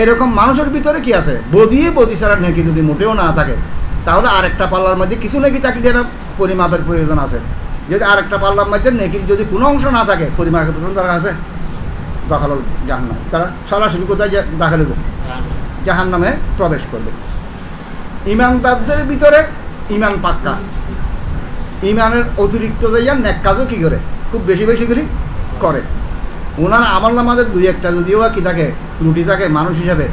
এরকম মানুষের ভিতরে কি আছে, বদি ছাড়া নেকি যদি মোটেও না থাকে, তাহলে আরেকটা পাল্লার মধ্যে কিছু নেকি থাকলে যেন পরিমাপের প্রয়োজন আছে। যদি আরেকটা পাল্লার মধ্যে নেকির যদি কোনো অংশ না থাকে, পরিমাপের প্রয়োজন দরকার আছে, দখল জাহান্নাম, তারা সরাসরি কোথায় দাখিল হবে, জাহান্নামে প্রবেশ করবে। ইমানদারদের ভিতরে ইমান পাক্কা, ইমানের অতিরিক্ত যাইয়া নেক কাজও কী করে, খুব বেশি বেশি করে। ওনার আমলনামাদের দুই একটা যদিও কি থাকে, ত্রুটি থাকে মানুষ হিসাবে,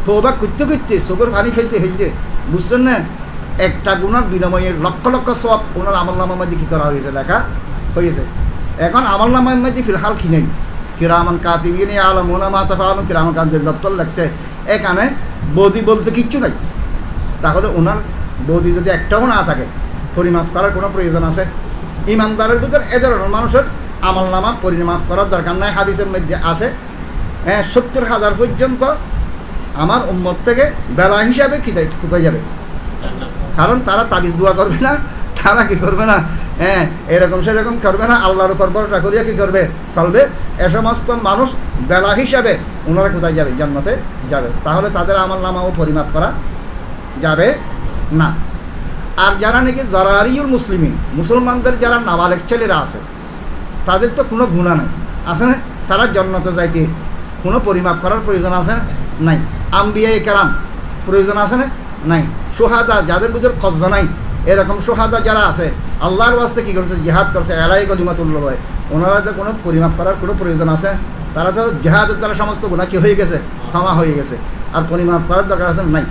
তওবা করতে করতে চোখের পানি ফেলতে ফেলতে, বুঝছেন না, একটা গুনার বিনিময়ে লক্ষ লক্ষ সওয়াব ওনার আমলনামার মধ্যে কী করা হয়েছে, লেখা হয়েছে। এখন আমলনামার মধ্যে ফিলহাল কি নেই, কিরামান কাতিবিন ইয়ালামুনা মা তাফআলুন, কিরামান কাতিবিন দপ্তর লাগছে, এখানে বদি বলতে কিচ্ছু নাই। তাহলে ওনার বদি যদি একটাও না থাকে, পরিমাপ করার কোনো প্রয়োজন আছে? ইমানদারের ভিতর এ ধরনের মানুষের আমলনামা পরিমাপ করার দরকার নাই। হাদিসের মধ্যে আছে 70,000 পর্যন্ত আমার উম্মত থেকে বেলা হিসাবে কোথায় যাবে, কারণ তারা তাবিজ দোয়া করবে না, তারা কি করবে না, এরকম সেরকম করবে না, আল্লাহর উপর ভরসা করিয়া কি করবে, চলবে। এ সমস্ত মানুষ বেলা হিসাবে ওনারা কোথায় যাবে, জান্নাতে যাবে। তাহলে তাদের আমলনামাও পরিমাপ করা যাবে না। আর যারা নাকি জারারিউল মুসলিমিন, মুসলমানদের যারা নাবালেগ ছেলেরা আছে, তাদের তো কোনো গুনাহ নাই, আছে না, তারা জান্নাতে যাইতে কোনো পরিমাপ করার প্রয়োজন আছে নাই। আম্বিয়ায়ে কেরাম প্রয়োজন আছে না, নাই। সোহাদা যাদের ভিতর কবজা নাই, এরকম সোহাদা যারা আছে, আল্লাহর ওয়াস্তে কী করছে, জিহাদ করছে, এলাই গলিমাতুল্লাহ, ওনারা তো কোনো পরিমাপ করার কোনো প্রয়োজন আছে? তারা তো জিহাদের দ্বারা সমস্ত গুনাহ কি হয়ে গেছে, ক্ষমা হয়ে গেছে, আর পরিমাপ করার দরকার আছে নাই।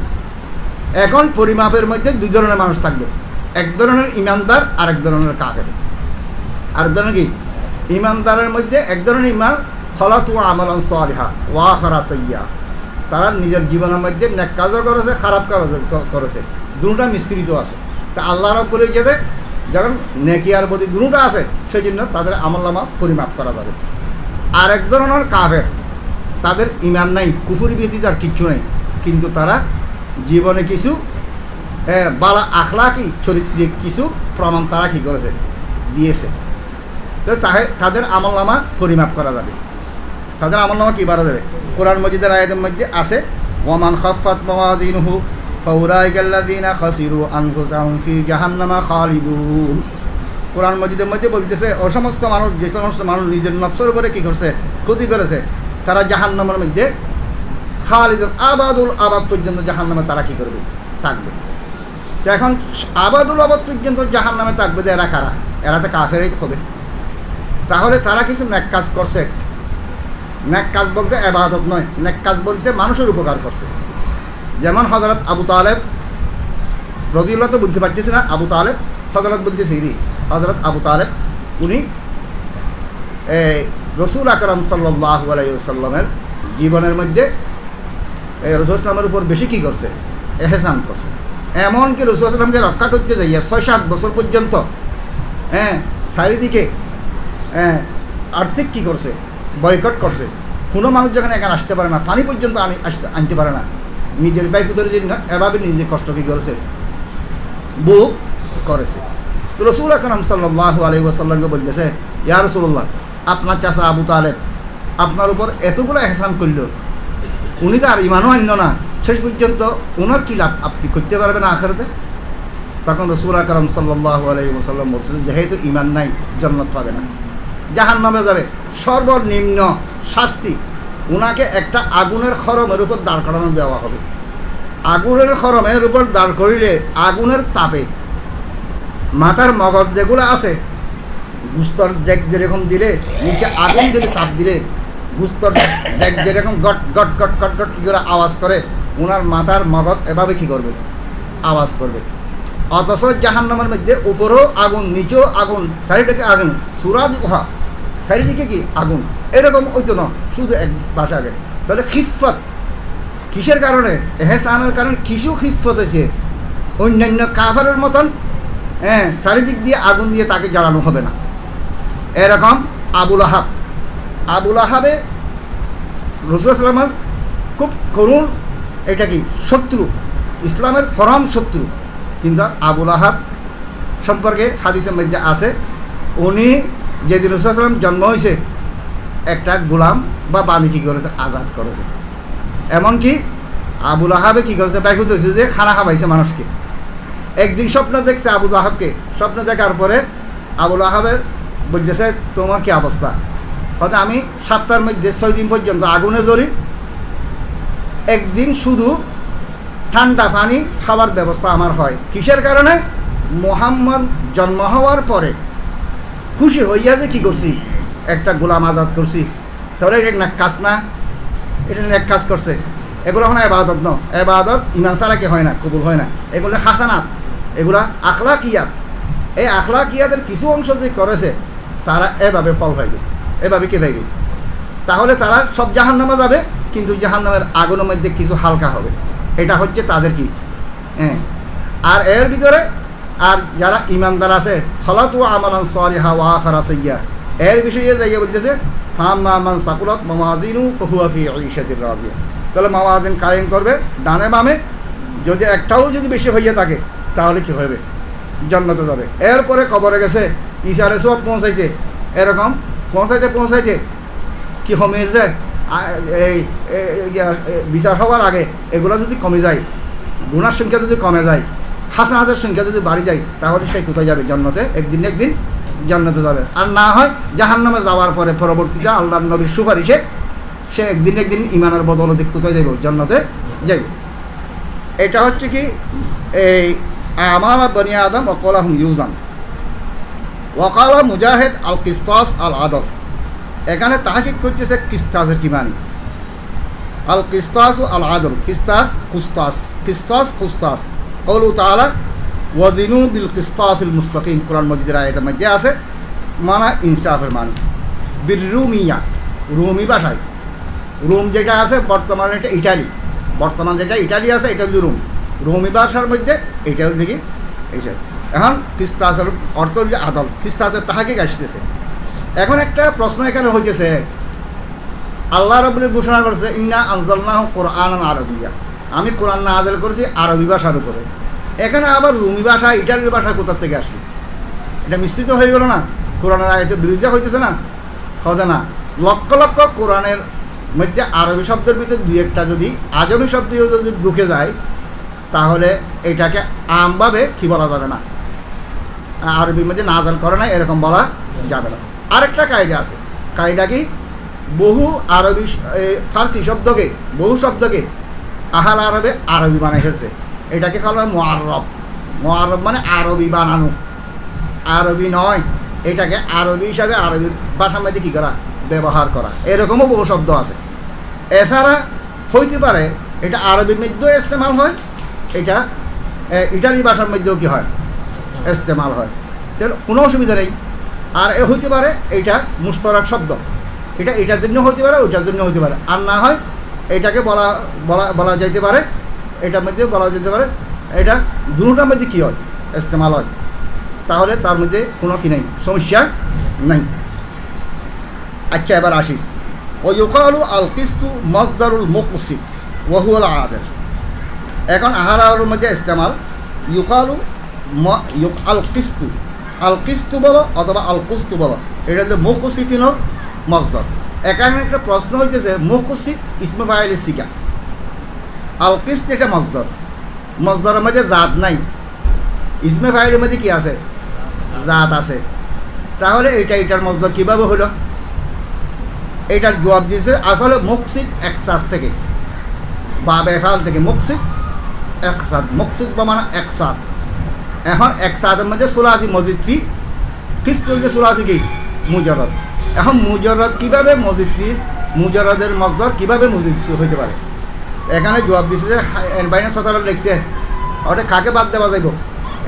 এখন পরিমাপের মধ্যে দুই ধরনের মানুষ থাকবে, এক ধরনের ইমানদার আর এক ধরনের কাফের। আরেক ধরনের কি, ইমানদারের মধ্যে এক ধরনের ইমান খলাতু আমালান সালিহা ওয়া আখারা সাইয়্যা, তারা নিজের জীবনের মধ্যে নেক কাজও করেছে, খারাপ কাজও করেছে, দুটোটা মিশ্রিত আছে। তা আল্লাহ রাব্বুল ইজ্জতে যখন নেকি আর বদি দুটোটা আছে, সেই জন্য তাদের আমলনামা পরিমাপ করা যাবে। আর এক ধরনের কাফের, তাদের ইমান নাই, কুফরি ব্যতীত আর কিচ্ছু নেই, কিন্তু তারা জীবনে কিছু বালা আখলাকি চরিত্রিক কিছু প্রমাণ তারা কী করেছে, দিয়েছে। তো তাদের আমলনামা পরিমাপ করা যাবে। তাদের আমলনামা কী বাড়া যাবে? কোরআন মজিদের আয়াতের মধ্যে আছে, ওয়ামান খাফফাত মাওয়াজিনুহু ফাউলাইকাল্লাযীনা খাসিরু আনফুসাহুম ফি জাহান্নামা খালিদুন। কোরআন মজিদের মধ্যে বলতেছে, ও সমস্ত মানুষ, যে সমস্ত মানুষ নিজের নফসের উপরে কী করছে, ক্ষতি করেছে, তারা জাহান্নামের মধ্যে খালিদুন আবাদুল আবাদ পর্যন্ত জাহান্নামে তারা কী করবে, থাকবে। তো এখন আবাদুল আবাদ পর্যন্ত জাহান্নামে থাকবে, এরা কারা? এরা তো কাফেরই হবে। তাহলে তারা কিছু নেক কাজ করছে, নেক কাজ বলতে ইবাদত নয়, নেক কাজ বলতে মানুষের উপকার করছে। যেমন হযরত আবু তালেব রাদিয়াল্লাহু তো বুঝতে পারতেছি না, আবু তালেব হযরত বলতেছি, হযরত আবু তালেব উনি রাসূল আকরাম সাল্লাল্লাহু আলাইহি ওয়াসাল্লামের জীবনের মধ্যে রাসূল ইসলামের উপর বেশি কী করছে, এহসান করছে। এমনকি রাসূল ইসলামকে রক্ষা করতে যাইয়া 6-7 বছর পর্যন্ত চারিদিকে আর্থিক কী করছে, বয়কট করছে। কোনো মানুষ যখন এখানে আসতে পারে না, পানি পর্যন্ত আনতে পারে না, নিজের বাইকুদের জন্য এভাবে নিজে কষ্ট কী করেছে, বুক করেছে। তো রাসূল আকরাম সাল্লাল্লাহু আলাইহি ওয়াসাল্লামকে বলতেছে, ইয়া রাসূলুল্লাহ, আপনার চাচা আবু তালেব আপনার উপর এতগুলো এহসান করল, উনি তো আর ইমানও আনল না, শেষ পর্যন্ত ওনার কী লাভ আপনি করতে পারবেন আখিরাতে? তখন রাসূল আকরাম সাল্লাল্লাহু আলাইহি ওয়াসাল্লাম বলছিলেন, যেহেতু ইমান নাই, জান্নাত পাবে না, জাহান্নামে যাবে। সর্বনিম্ন শাস্তি ওনাকে একটা আগুনের খরমের উপর দাঁড় করানো দেওয়া হবে। আগুনের খরমের উপর দাঁড় করিলে আগুনের তাপে মাথার মগজ যেগুলো আছে, গুস্তর ডেক যেরকম দিলে, নিচে আগুন যদি চাপ দিলে গুস্তর ডেক যেরকম গট গট গট গট গট কী করে আওয়াজ করে, ওনার মাথার মগজ এভাবে কী করবে, আওয়াজ করবে। অথচ জাহান্নামের মধ্যে উপরেও আগুন, নিচেও আগুন, চারিদিকে আগুন, সুরাদি উহা, চারিদিকে কি আগুন, এরকম হইতো না, শুধু এক ভাষাকে। তাহলে খিফত কিসের কারণে, এহসানের কারণে কিছু খিফত হয়েছে। অন্যান্য কাফেরের মতন চারিদিক দিয়ে আগুন দিয়ে তাকে জ্বালানো হবে না। এরকম আবুল আহাব, আবুল আহাবে রাসূল সাল্লাল্লাহু খুব করুণ, এটা কি শত্রু, ইসলামের পরম শত্রু। কিন্তু আবুল আহাব সম্পর্কে হাদিসের মধ্যে আছে, উনি যেদিন রাসূল সাল্লাল্লাহু জন্ম হয়েছে, একটা গোলাম বা বান্দী কী করেছে, আজাদ করেছে। এমনকি আবুল আহাবে কী করছে, ব্যাকুত হয়েছে যে খানা খাওয়াইছে মানুষকে। একদিন স্বপ্ন দেখছে আবুল আহাবকে, স্বপ্ন দেখার পরে আবুল আহাবের বলতেছে তোমার কি অবস্থা? হয়তো আমি সপ্তাহের মধ্যে 6 দিন পর্যন্ত আগুনে জ্বলি, একদিন শুধু ঠান্ডা পানি খাওয়ার ব্যবস্থা আমার হয়। কিসের কারণে? মুহাম্মদ জন্ম হওয়ার পরে খুশি হইয়া যে কী করছি, একটা গোলাম আজাদ করছি। তাহলে এটা নেক কাজ না? এটা নেক কাজ করছে। এগুলো হয় না এবাদত, ন এবাদত ইমান ছাড়া কি হয় না, কবুল হয় না। এগুলো হাসানাত, এগুলা আখলাকিয়াত। এই আখলাকিয়াতের কিছু অংশ যে করেছে তারা এভাবে ফল পাইবে, এভাবে কে পাইবে? তাহলে তারা সব জাহান্নামে যাবে, কিন্তু জাহান্নামের আগুনের মধ্যে কিছু হালকা হবে। এটা হচ্ছে তাদের কি, হ্যাঁ। আর এর ভিতরে আর যারা ইমানদার আছে, খালাতু আমালান সালিহা ওয়া আখারা সাইয়্যা, এর বিষয়ে যাইয়া বলতেছে ফাম্মা মান সাকুলাত মাওয়াজিনু ফাহুয়া ফি ঈশাতির রাদিয়া। তাহলে মাওয়াজিন কায়েম করবে ডানে বামে, যদি একটাও যদি বেশি হইয়া থাকে তাহলে কি হবে? জান্নাতে যাবে। এরপরে কবরে গেছে, ইশারে সব পৌঁছাইছে, এরকম পৌঁছাইতে কি কমেছে, এই বিচার হওয়ার আগে এগুলো যদি কমে যায়, গুনার সংখ্যা যদি কমে যায়, হাসানাতের সংখ্যা যদি বাড়ি যায়, তাহলে সে কোথায় যাবে? জান্নাতে, একদিন জান্নাতে যাবে। আর না হয় জাহান্নামে যাওয়ার পরে পরবর্তীতে আল্লাহর নবীর সুপারিশে সে একদিন ইমানের বদলতে কোথায় যাবে? জান্নাতে যাবে। এটা হচ্ছে কি এই আমাল বনি আদম ওয়াকালাহুম ইউজান ওয়াকালা মুজাহিদ আল কিস্তাস আল আদল। এখানে তাহকিক করতেছে কিস্তাসের কি মানি? আল কিস্তাস আল আদল, কিস্তাস কুস্তাস। কওলু তাআলা ওয়াজিনু বিল কিস্তাসিল মুস্তাকিম, কোরআন মাজিদের আয়াতের মধ্যে আছে, মানা ইনসাফের মানি। বিল রুমিয়া, রুমি ভাষায়, রোম যেটা আছে বর্তমানে এটা ইটালি, বর্তমান যেটা ইটালি আছে এটা হচ্ছে রোমি ভাষার মধ্যে এইটা দেখি এইসব। এখন কিস্তাসের অর্থ হচ্ছে আদল, কিস্তাসের তাহাকিক আসতেছে। এখন একটা প্রশ্ন এখানে হইতেছে, আল্লাহ রাব্বুল ঘোষণা করছে ইন্না আনজালনাহু কুরআনান আরাবিয়্যা, আমি কোরআন নাযিল করেছি আরবি ভাষার উপরে। এখানে আবার রুমি ভাষা, ইটালির ভাষা কোথা থেকে আসলো? এটা মিশ্রিত হয়ে গেল না? কোরআনের আয়াতের বিরুদ্ধে হইতেছে না? হবে না। লক্ষ লক্ষ কোরআনের মধ্যে আরবি শব্দের ভিতরে দুই একটা যদি আজমি শব্দ যদি ঢুকে যায়, তাহলে এটাকে আমভাবে কি বলা যাবে না, আরবির মধ্যে নাজাল করে না এরকম বলা যাবে না। আরেকটা কায়দা আছে, কায়দা কি? বহু আরবি ফার্সি শব্দকে, বহু শব্দকে আহাল আরবে আরবি বানাই ফেলছে। এটাকে বলা হয় মুআররব। মুআররব মানে আরবি বানানো, আরবি নয়। এটাকে আরবি হিসাবে আরবি ভাষার মধ্যে কী করা? ব্যবহার করা। এরকমও বহু শব্দ আছে। এছাড়া হইতে পারে এটা আরবির মধ্যেও ইস্তেমাল হয়, এটা ইটালি ভাষার মধ্যেও কী হয়? ইস্তেমাল হয়। তাহলে কোনো অসুবিধা নেই। আর এ হইতে পারে এটা মুশতারাক শব্দ, এটা এটার জন্য হইতে পারে, ওইটার জন্য হইতে পারে। আর না হয় এটাকে বলা যাইতে পারে, এটার মধ্যে বলা যেতে পারে, এটা দুটোটার মধ্যে কী হয়? ইস্তেমাল হয়। তাহলে তার মধ্যে কোনো কি নেই, সমস্যা নাই। আচ্ছা, এবার আসি। ও ইউকালু আল কিস্তু মসদারুল মুকসিত ওয়া হুয়াল আদিল। এখন আহারের মধ্যে ইস্তেমাল ইউকালু আল কিস্তু বলো অথবা আল কুস্তু বলো, এটা হচ্ছে মুকসিতিনের মসদর। এখানে একটা প্রশ্ন হইতেছে, মুকসিত ইসমে ফাইলের সিগা, আল কিস্ত এটা মসদর, মসদরের মধ্যে জাত নাই। ইসমে ফাইলের মধ্যে কি আছে? জাত আছে। তাহলে এটার মসদর কীভাবে হলো? এটার জবাব দিয়েছে আসলে মুকসিদ একসাথ থেকে, বা বেফাল থেকে মুকসিদ একসাথ, মুকসিদ বা মানে একসাথ। এখন একসাথের মধ্যে সুলাসি মসজিদ ফি, কিস্ত হচ্ছে সুলাসি কি? মুজাররদ। এখন মুজাররদ কীভাবে মসজিদ ফি, মুজাররদের মসদর কীভাবে মসজিদ হইতে পারে? এখানে জবাব দিয়েছে যে বাইনে সতারা লিখছে, ওটা কাকে বাদ দেওয়া যাইব?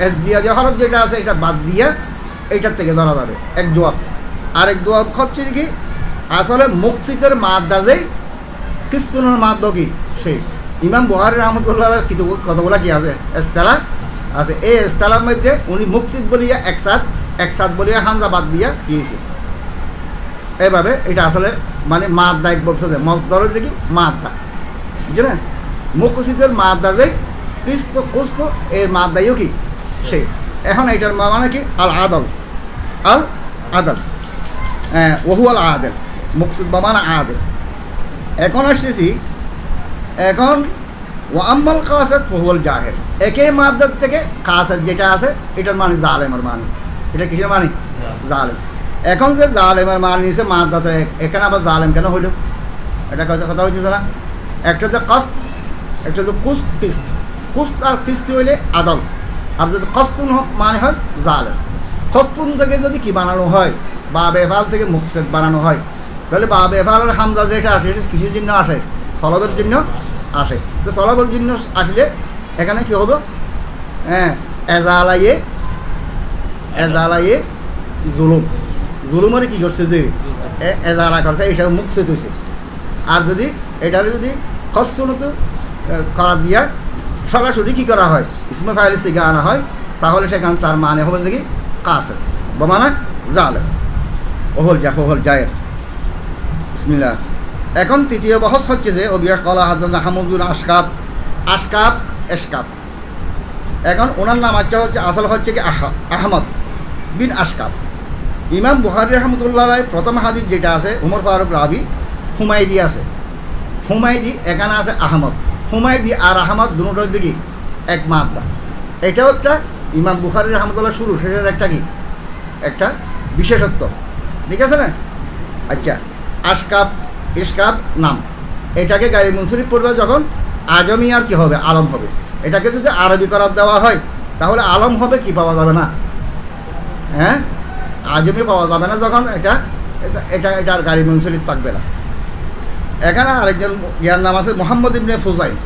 এস দিয়া যে হরফ যেটা আছে এটা বাদ দিয়া এইটার থেকে ধরা যাবে, এক জবাব। আরেক জবাব হচ্ছে কি, আসলে মুকসিদের মাদ্দা যেই, কিস্তুনের মাদ্দা কি সেই। ইমাম বুখারী রহমতুল্লাহ কতগুলা কি আছে? ইস্তেলাহ আছে। এই ইস্তেলাহর মধ্যে উনি মুকসিদ বলিয়া একসাথ বলিয়া হামজা বাদ দিয়া কি হয়েছে? এইভাবে এটা আসলে মানে মাদ্দা এক বলছে যে মসদরের দিকে মাদ্দা, বুঝলেন? মুকসিদের মাদ্দা যেই, কুস্ত এর মাদ্দাইও কি সেই। এখন এইটার মানে কি? আল আদল, ওহু আল আদেল, মুকসিদ বা মানে আদেল। এখন আসতেছি এখন ওয়াম্মাল কাসাদ ফহুয়াল জাহের, একই মাদ্দার থেকে কাসাদ যেটা আছে এটার মানে জালেমের মানে, এটা কিসের মানে? জালেম। এখন যে জালেমের মান নিছে মাদ্দাতে, এখানে আবার জালেম কেন হইল? এটা কথা হচ্ছে না। একটা যে কস্ত, একটা যে কুস্ত কিস্ত। কুস্ত আর কিস্তি হইলে আদল, আর যদি কস্তুন মানে হয় জালেম। কস্তুন থেকে যদি কি বানানো হয়, বা বেফাল থেকে মুকসেদ বানানো হয়, তাহলে বা বেফালের হামজা যেটা আসে কিসের জন্য আসে? সলবের জন্য আসে। তো সলবের জন্য আসলে এখানে কি হবো? হ্যাঁ, এজালাইয়ে জুলুম। জুলুমের কি করছে? যে এজালা করছে, এইসব মুকসেদ হয়েছে। আর যদি এটারে যদি কস্তুনত করা দিয়া সরাসরি কী করা হয়? ইসমে ফাইল সিগা আনা হয়, তাহলে সেখানে তার মানে হবে যে কি? কাসের বা মানা জালেম। ওহল জায়ের। বিসমিল্লাহ। এখন তৃতীয় বহস হচ্ছে যে অবিয়াস কলা হাদাস হামুদুল এশকাব। এখন ওনার নাম হচ্ছে আসল হচ্ছে কি আহমদ বিন আশকাব। ইমাম বুখারী রহমতুল্লাহ প্রথম হাদিস যেটা আছে উমর ফারুক রাবি হুমায়দি আছে। হুমায়দি এখানে আছে আহমদ। হুমায়দি আর আহমদ দুটোর দিকে এক মাদ্দা। এটাও একটা ইমাম বুখারী রহমতুল্লাহ শুরু শেষের একটা কি একটা বিশেষত্ব, ঠিক আছে না? আচ্ছা, ইশকাব নাম, এটাকে গাড়ি মুনসরিফ পড়বে যখন আজমি আর কি হবে? আলম হবে। এটাকে যদি আরবি করার দেওয়া হয় তাহলে আলম হবে, কি পাওয়া যাবে না? হ্যাঁ, আজমি পাওয়া যাবে না যখন এটার গাড়ি মুনসরিফ থাকবে না। এখানে আরেকজন ইয়ার নাম আছে মোহাম্মদ ইবনে ফুজাইল।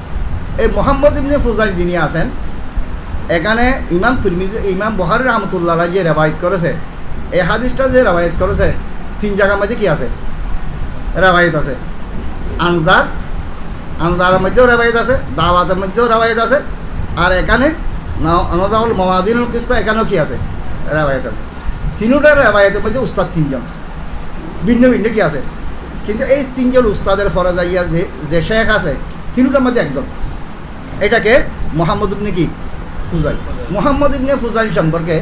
এই মোহাম্মদ ইবনে ফুজাইল যিনি আছেন, এখানে ইমাম তিরমিজি, ইমাম বুখারী রহমতুল্লাহ যে রেওয়ায়েত করেছে, এই হাদিসটা যে রেওয়ায়েত করেছে, 3 জায়গার মধ্যে কি আছে? রেওয়ায়েত আছে। আনজারের মধ্যেও রেওয়ায়েত আছে, দাওয়াতের মধ্যেও রেওয়ায়েত আছে, আর এখানে নজাউল মাওয়াদিনুল কিসা এখানেও কি আছে? রেওয়ায়েত আছে। তিনটা রেওয়ায়েতের মধ্যে উস্তাদ 3 জন, ভিন্ন ভিন্ন কি আছে। কিন্তু এই 3 জন উস্তাদের ফরে যাইয়া যে শেখ আছে, তিনটার মধ্যে একজন, এটাকে মোহাম্মদ ইবনে কি ফুজাইল। মোহাম্মদ ইবনে ফুজাইল সম্পর্কে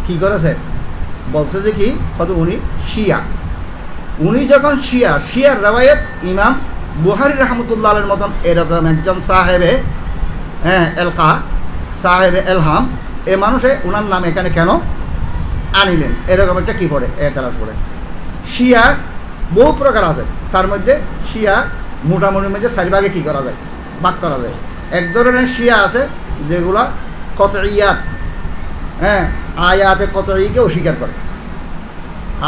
কি করেছে? বলছে যে কি কত উনি শিয়া। উনি যখন শিয়ার রেওয়ায়েত ইমাম বুখারী রহমতুল্লাহ আলাইহির মতন এরকম একজন সাহেবে এলহাম, এ মানুষে ওনার নাম এখানে কেন আনিলেন? এরকম একটা কি পড়ে? এতরাজ পড়ে। শিয়া বহু প্রকার আছে, তার মধ্যে শিয়া মোটামুটির মধ্যে 4 ভাগে কী করা যায়? ভাগ করা যায়। এক ধরনের শিয়া আছে যেগুলা কতইয়াত, আয়াতে কতইকে অস্বীকার করে।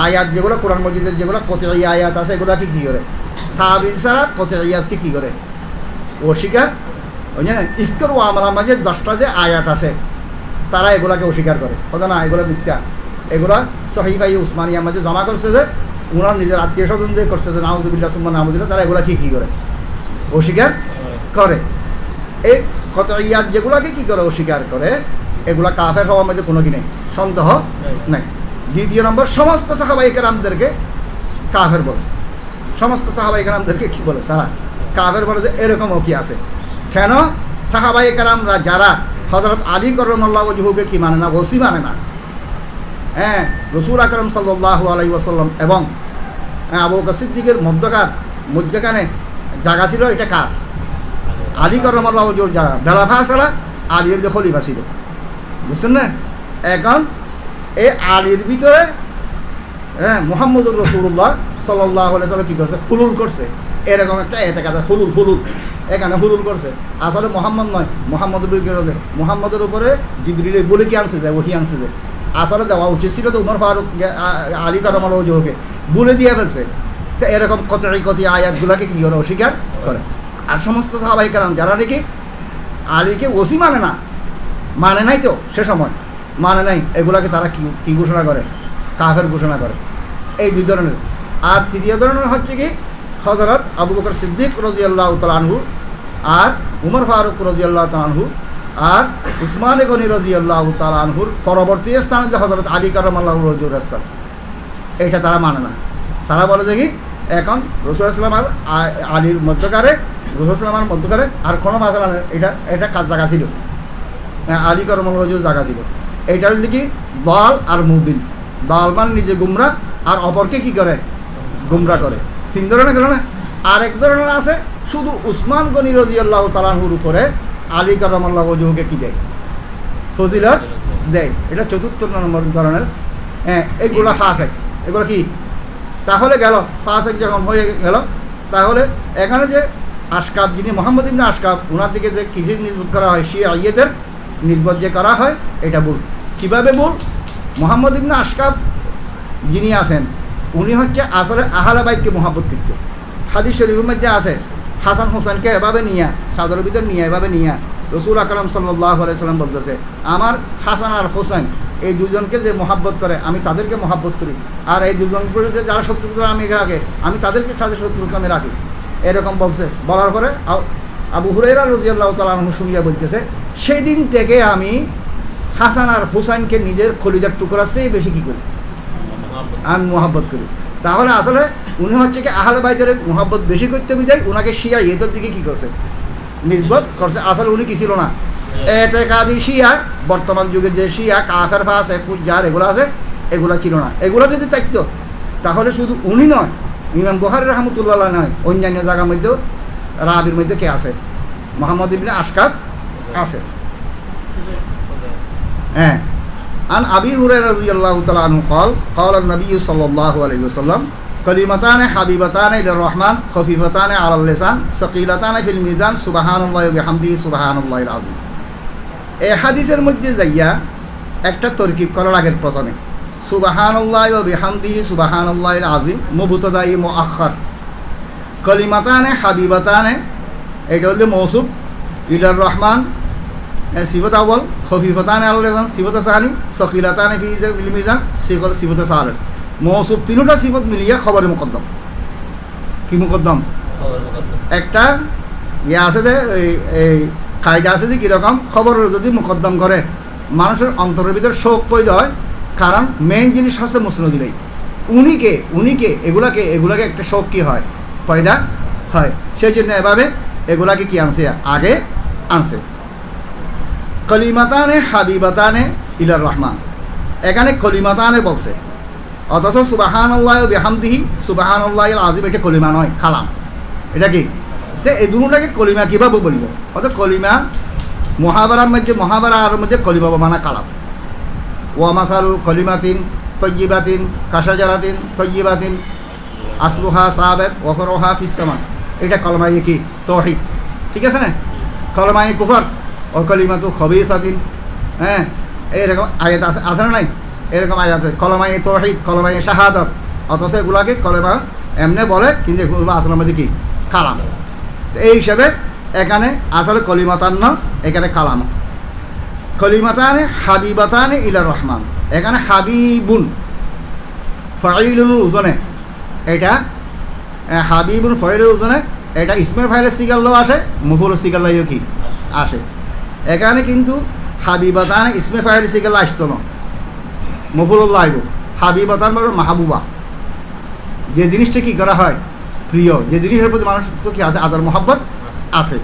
আয়াত যেগুলো কোরআন মজিদের যেগুলো কতই আয়াত আছে, এগুলো কী করে? তাবিল ছাড়া কতইয়াতকে কী করে? অস্বীকার। বুঝলেন? ইফতার ওয়ামালার মাঝে 10টা যে আয়াত আছে, তারা এগুলাকে অস্বীকার করে, কথা না এগুলো মিথ্যা। এগুলা সহিফাই উসমানিয়ার মাঝে জমা করছে যে ওনার নিজের আত্মীয় স্বজন যে করছে যে নাউজুবিল্লাহ সুম্মা নাউজুবিল্লাহ, তারা এগুলা কী করে? অস্বীকার করে। এই কতইয়াত যেগুলাকে কী করে? অস্বীকার করে। এগুলা কাফের হওয়ার মধ্যে কোনো কি নেই, সন্দেহ নেই। দ্বিতীয় নম্বর, সমস্ত সাহাবায়ে কেরামদেরকে কাফের বলে। সমস্ত সাহাবায়ে কেরামদেরকে কী বলে? তারা কাফের বলে। যে এরকমও কি আছে? কেন? সাহাবায়ে কেরামরা যারা হযরত আলী কাররামাল্লাহু ওয়াজহুকে কি মানে না? ওসি মানে না। রাসূল আকরাম সাল্লাল্লাহু আলাইহি ওয়াসাল্লাম এবং আবু বকর সিদ্দিকের মধ্যখানে জায়গা ছিল, এটা কার? আলী কাররামাল্লাহু ওয়াজহুর জায়গা। বেলাফা ছাড়া আলী খলিফা ছিল, বুঝছেন না? এখন এই আলীর ভিতরে মুহাম্মদুর রাসূলুল্লাহ সাল্লাল্লাহু আলাইহি ওয়াসাল্লাম কী করছে? হুলুল করছে। এরকম একটা এতেকাদের হুলুল এখানে হুলুল করছে। আসলে মোহাম্মদ নয়, মোহাম্মদের উপরে জিবরিল বলে কি আনছে, যে ওহি আনছে, যে আসলে দেওয়া উচিত ছিল তো উমর ফারুক আলী কাররামাল্লাহু ওয়াজহুকে বলে দিয়ে ফেলছে। তো এরকম কত আয়াতগুলোকে কী করে? অস্বীকার করে। আর সমস্ত সাহাবায়ে কেরাম যারা নাকি আলীকে ওসি মানে নাই তো সে সময় মানে নাই, এগুলাকে তারা কি ঘোষণা করে? কাফের ঘোষণা করে। এই 2 ধরনের। আর তৃতীয় ধরনের হচ্ছে কি হযরত আবু বকর সিদ্দিক রাদিয়াল্লাহু তাআলা আনহু আর উমর ফারুক রাদিয়াল্লাহু তাআলা আনহু আর উসমান গনি রাদিয়াল্লাহু তাআলা আনহুর পরবর্তী স্থানে যে হযরত আলী কাররামাল্লাহু ওয়াজহুর স্থান, এটা তারা মানে না। তারা বলে যে কি এখন রাসূল সাল্লাল্লাহু আলাইহি ওয়াসাল্লাম আর আলীর মধ্যকারে, রাসূল সাল্লাল্লাহু আলাইহি ওয়াসাল্লামের মধ্যকারে আর কোনো মাসালা নেই। এটা কাজ জায়গা ছিল, আলী কাররামাল্লাহু ওয়াজহুর জায়গা ছিল। এইটা হচ্ছে কি দল আর মুদিল। দল মানে নিজে গুমরা, আর অপরকে কি করে? গুমরা করে। 3 ধরনের গেল না। আর এক ধরনের আছে শুধু উসমান গনি রাদিয়াল্লাহু তাআলা আনহুর উপরে আলী কারামাল্লাহু ওয়াজহুকে কি দেয়? ফজিলত দেয়। এটা চতুর্থ নম্বর ধরনের। এইগুলো ফাসেক, এগুলো কি? তাহলে গেল ফাসেক যখন হয়ে গেল, তাহলে এখানে যে আশকাব, যিনি মোহাম্মদ ইবনে আশকাব, ওনার দিকে যে কিসের নিসবত করা হয়, শিয়াইয়্যেদের নিসবত যে করা হয়, এটা ভুল। কীভাবে ভুল? মোহাম্মদ ইবনে আশকাব যিনি আছেন, উনি হচ্ছে আসলে আহলে বাইতকে মহব্বত করত। হাদিস শরীফের মধ্যে আছে হাসান হোসেনকে এভাবে নিয়ে, চাদরের ভিতর নিয়ে এভাবে নিয়ে রসুল আকরাম সাল্লাল্লাহু আলাইহি সাল্লাম বলতেছে, আমার হাসান আর হোসেন এই দুজনকে যে মহাব্বত করে আমি তাদেরকে মহাব্বত করি, আর এই দুজনকে যে যারা শত্রুতা আমি রাখে আমি তাদেরকে সাথে শত্রুতা আমি রাখি। এরকম বলছে। বলার পরে আবু হুরায়রা রাদিয়াল্লাহু তাআলা আনহু শুনিয়া বলতেছে, সেই দিন থেকে আমি হাসান আর হোসেনকে নিজের কলিজার টুকরার চেয়ে বেশি কী করি? আমি মহাব্বত করি। তাহলে আসলে উনি হচ্ছে কি আহলে বাইতের মহাব্বত বেশি করতে বিদায় ওনাকে শিয়া ইয়েতের দিকে কী করছে? নিসবত করছে। আসলে উনি কি ছিল না? এতেকাদি শিয়া, বর্তমান যুগের যে শিয়া কাফের ফাসে পুজ্জার এগুলো আছে, এগুলো ছিল না। এগুলো যদি থাকতো তাহলে শুধু উনি নয়, ইমাম বুখারী রাহমাতুল্লাহ নয়, অন্যান্য জায়গার মধ্যেও রাবির মধ্যে কে আছে? মুহাম্মদ ইবনে আশকাব আছে। হ্যাঁ, আন আবি হুরায়রা রাদিয়াল্লাহু তাআলা আনহু قال قال النبي صلى الله عليه وسلم كلمتان حبيبتان إلى الرحمن خفيفتان على اللسان ثقيلتان في الميزان سبحان الله وبحمده سبحان الله العظيم। এই হাদিসের মধ্যে যাইয়া একটা তরকিব করার আগের প্রথমে সুবহানাল্লাহ ওয়া বিহামদিহি সুবহানাল্লাহিল আযীম মুবতাদাই মুআখার, কলিমাতানে হাবিবাতানে এটা হলো মৌসুফ, ইলার রহমান সিফত আউয়াল, খফিফতানে আলাল লিসান সিফত সানি, সকিলাতানে ফিল মিজান সিফত সালিস। মৌসুফ তিনটা সিফত মিলিয়ে খবরে মুকদ্দম। কি মুকদ্দম? একটা ইয়ে আছে যে এই কায়দা আছে যে কীরকম খবর যদি মুকদ্দম করে মানুষের অন্তরের ভিতরে শোক পয়দা হয়, কারণ মেইন জিনিস হচ্ছে মুসনদিলাই উনিকে এগুলাকে একটা শোক কি হয়? পয়দা হয়। সেই জন্য এভাবে এগুলাকে কি আনছে? আগে আনছে। কলিমাতানে হাবিবাতানে ইলার রহমান, এখানে কলিমাতানে বলছে, অথচ সুবহানাল্লাহ ওয়া বিহামদিহি সুবহানাল্লাহিল আযীম এটা কলিমা নয়, কালাম। এটা কি? তো এই দুটোটাকে কলিমা কীভাবে বলবো? অর্থাৎ কলিমা মহাবারার মধ্যে কলিমা মানা কালাম। ওয়া মাসালু কলিমাতিন তয়্যিবাতিন কাশাজারাতিন তয়্যিবাতিন আসলুহা সাবিত ওয়া ফারউহা ফিস সামা, এটা কলমায়ে কি? তাওহীদ। ঠিক আছে না? কলমায়ে কুফর ও কলিমাতু খবিসাতিন, হ্যাঁ এরকম আয়াত আছে না নাই? এরকম আয়াত আছে, কলমায়ে তাওহীদ, কলমায়ে শাহাদাত, অথচ এগুলাকে কলমা এমনি বলে, কিন্তু এগুলো আসলে মধ্যে কি? কালাম। এই হিসাবে এখানে আসলে কলিমাতান না, এখানে কালাম। কলিমাতানে হাবিবাতানে ইলা রহমান, এখানে হাবিবুন ফাইলুল ওজনে, এটা হাবিবুন ফাইলুল ওজনে, এটা ইসমে ফাইলের সিগাল্লাও আসে, মুফুল সিগাল্লাও কি আসে। এখানে কিন্তু হাবিবাতানে ইসমে ফাইল সিগাল্লা আসতো না, মুফুল্লাহ আইব। হাবিবাতান মানে মাহবুবা, যে জিনিসটা কি করা হয়? প্রিয়, যে জিনিসের প্রতি মানুষ তো কি আছে? আদর মহব্বত আছে।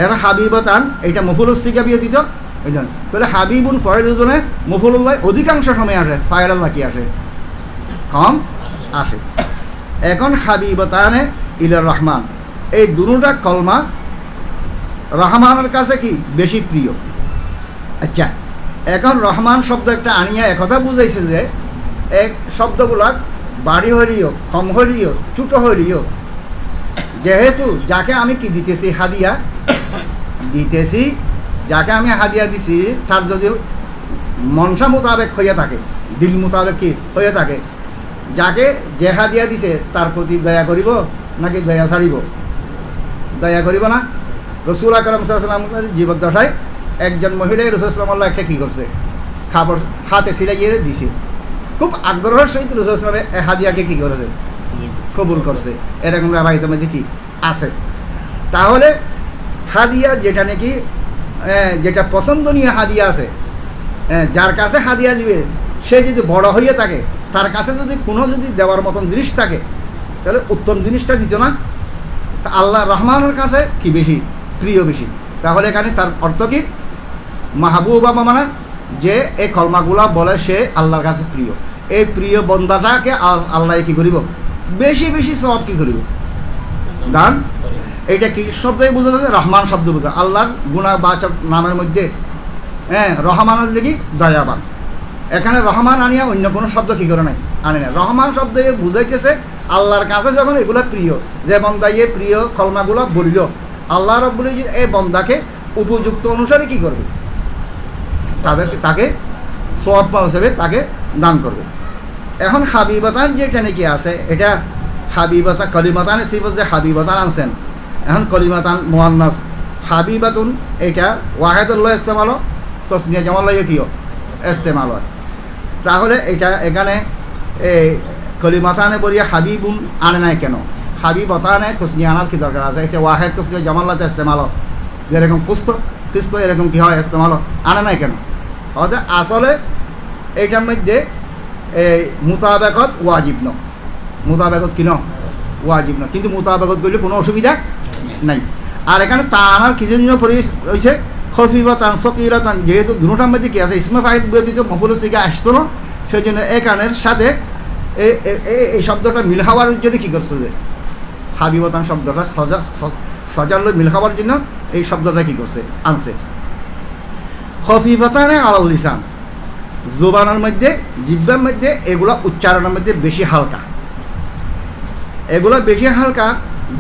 এখন হাবিবাতান এটা মুফুল সিগা বিয়ে দিত, তাহলে হাবিবুন ফাইল ওজনে মুফুল্লাহ অধিকাংশ সময় আসে, ফাইল আল্লাহ কি আসে? কম আসে। এখন হাবিবাতানে ইলার রহমান, এই দুটা কলমা রহমানের কাছে কি বেশি প্রিয়। আচ্ছা, এখন রহমান শব্দ একটা আনিয়া একথা বুঝাইছে যে এক শব্দগুলা বাড়ি হইলিও, কম হইলিও, ছোটো হইলিও, যেহেতু যাকে আমি কি দিতেছি হাদিয়া দিতেছি, যাকে আমি হাদিয়া দিছি তার যদি মনসা মোতাবেক হইয়া থাকে, দিল মোতাবেক কি হয়ে থাকে, যাকে যে হাদিয়া দিছে তার প্রতি দয়া করিব নাকি দয়া ছাড়িব? দয়া করিব না। রসুল আকরাম সাল্লাল্লাহু আলাইহি ওয়াসাল্লাম জীবদ্দশায় একজন মহিলাই রসুল সাল্লাল্লাহু একটা কী করছে? খাবার হাতে সিলাইয়ে দিছে। খুব আগ্রহের সহিত রসুল সাল্লাল্লাহু আলাইহি হাদিয়াকে কী করেছে? কবুল করছে। এরকম রাবাইতের মধ্যে কি আছে? তাহলে হাদিয়া যেটা নাকি যেটা পছন্দনীয় হাদিয়া আছে, যার কাছে হাদিয়া দিবে সে যদি বড় হইয়া থাকে, তার কাছে যদি কোনো যদি দেওয়ার মতন জিনিস থাকে, তাহলে উত্তম জিনিসটা দিত না? আল্লাহ রহমানের কাছে কি বেশি প্রিয় বেশি। তাহলে এখানে তার অর্থ কি? মাহবুবা মানে যে এই কলমাগুলা বলে সে আল্লাহর কাছে প্রিয়। এই প্রিয় বন্দাটাকে আল্লাহ কি করিব? বেশি বেশি সওয়াব কি করিব? দান এইটা কি শব্দই বোঝা যাচ্ছে? রহমান শব্দ বোঝা। আল্লাহর গুণবাচক নামের মধ্যে রহমানের দিকে দয়াবান। এখানে রহমান আনিয়া অন্য কোনো শব্দ কী করে নাই, আনে না। রহমান শব্দ বুঝাইতেছে আল্লাহর কাছে যখন এগুলো প্রিয়, যে বন্দা প্রিয় কলমাগুলো বলিল, আল্লাহ রব্বুল এই বন্দাকে উপযুক্ত অনুসারে কি করবে, তাকে সওয়াব হিসেবে তাকে দান করবে। এখন হাবিবাতান যেটা নাকি আছে, এটা হাবিবাতা কলিমাতানের সিফত যে হাবিবাতান আনছেন, এখন কলিমাতান মুয়ান্নাস হাবিবাতুন এটা ওয়াহেদুল্লাহ ইস্তেমাল তসনিয়া জামাল্লাহ কিও ইস্তেমাল হয়। তাহলে এটা এখানে এই কলিমাতানে বলিয়া হাবিবুন আনে নাই কেন? হাবিবতানে তসনিয়া আনার কি দরকার আছে? এটা ওয়াহেদ তসনিয়া জামাল্লাতে ইস্তেমাল হয়, যেরকম কিস্ত এরকম কি হয় ইস্তেমাল আনে নাই কেন? অর্থাৎ আসলে এইটার মধ্যে এই মোতাবেকত ওয়াজিব ন, মোতাবেকত কি ন ওয়াজিব ন, কিন্তু মোতাবেকত করলে কোনো অসুবিধা নাই। আর এখানে তা আনার কিছু জন্য পরি হয়েছে খফিবতান সকিরতান, যেহেতু দুটার মধ্যে কি আছে ইসমে ফাইল ব্যতীত মফুলুস থেকে আসতো না, সেই জন্য এই কানের সাথে এই শব্দটা মিল হওয়ার জন্য কী করছে, যে হাবিবতান শব্দটা সজাল মিল হওয়ার জন্য এই শব্দটা কী করছে, আনছে। খফিফতানে আলাল লিসান, জোবানের মধ্যে জিহ্বার মধ্যে এগুলো উচ্চারণের মধ্যে বেশি হালকা, এগুলো বেশি হালকা।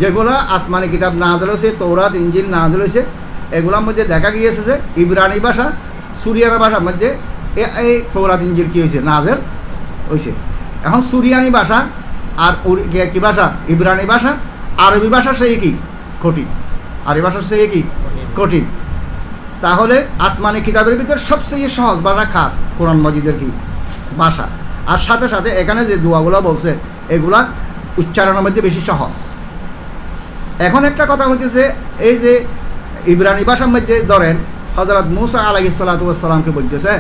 যেগুলো আসমানি কিতাব নাযিল হয়েছে, তৌরাত ইনজিল নাযিল হয়েছে, এগুলোর মধ্যে দেখা গিয়েছে যে ইব্রানি ভাষা সুরিয়ানা ভাষার মধ্যে এই তৌরাত ইনজিল কী হয়েছে, নাযিল হয়েছে। এখন সুরিয়ানি ভাষা আর কি ভাষা, ইব্রানি ভাষা, আরবি ভাষার সেই কি কঠিন, আরবি ভাষার সেই কি কঠিন। তাহলে আসমানি কিতাবের ভিতরে সবচেয়ে সহজ ভাষা কার? কোরআন মাজিদের কি ভাষা। আর সাথে সাথে এখানে যে দোয়াগুলো বলছে এগুলা উচ্চারণের মধ্যে বেশি সহজ। এখন একটা কথা হচ্ছে, এই যে ইব্রানি ভাষার মধ্যে ধরেন হযরত মূসা আলাইহিস সালাতু ওয়াস সালামকে বলতেছে,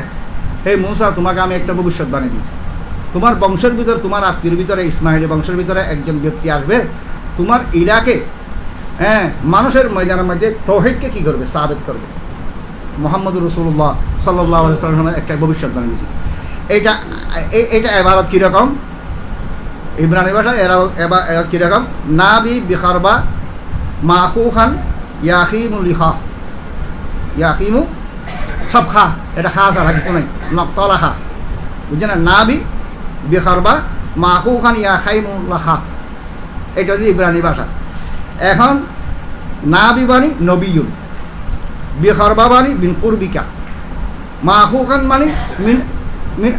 হে মূসা, তোমাকে আমি একটা ভবিষ্যৎবাণী দিই, তোমার বংশের ভিতরে, তোমার আত্মীয়ের ভিতরে, ইসমাইলি বংশের ভিতরে একজন ব্যক্তি আসবে, তোমার ইলাকে মানুষের ময়দানের মধ্যে তাওহীদকে কী করবে, সাবিত করবে। মুহাম্মদুর রাসূলুল্লাহ সাল্লাল্লাহু আলাইহি ওয়াসাল্লামের একটা ভবিষ্যৎবাণী দিয়েছি। এটা এবারত কীরকম, ইব্রানি ভাষায় এরা কীরকম, নাবি বিখারবা মাহুখান ইয়াকিমু লিখা, ইয়াকিমু সব খা, এটা খা ছাড়া কিছু নাই, নকতলা খা, বুঝছে না? নাবি বিখারবা মাহুখান ইয়াকিমু লাখা, এটা হচ্ছে ইব্রানি ভাষা। এখন নাবি বাণী নবীয়ুন, বিখারবা বাণী বিন কুরবিকা, মাহুখান মানে মিন মিন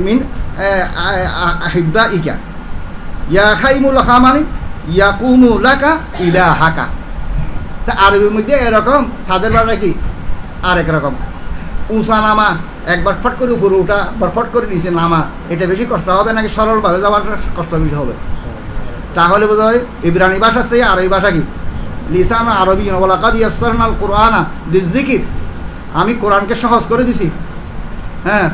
মিন আহিব্বা ইকা, ইয়াখাইমু লাখা মানে ইয়াকুমু লাকা ইলাহাকা। তা আরবির মধ্যে এরকম, সাদের বাড়া কি আরেক রকম, উঁচা নামা, একবার ফট করে উপরে উঠা, একবার ফট করে নিচে নামা, এটা বেশি কষ্ট হবে নাকি সরলভাবে যাওয়াটা কষ্ট বেশি হবে? তাহলে বোঝা হয় ইব্রানি ভাষার চেয়ে আরবি ভাষা কি লিসান আরবি, ওয়ালাকাদ ইয়াসসারনাল কুরআনা লিযিকির, আমি কোরআনকে সহজ করে দিছি,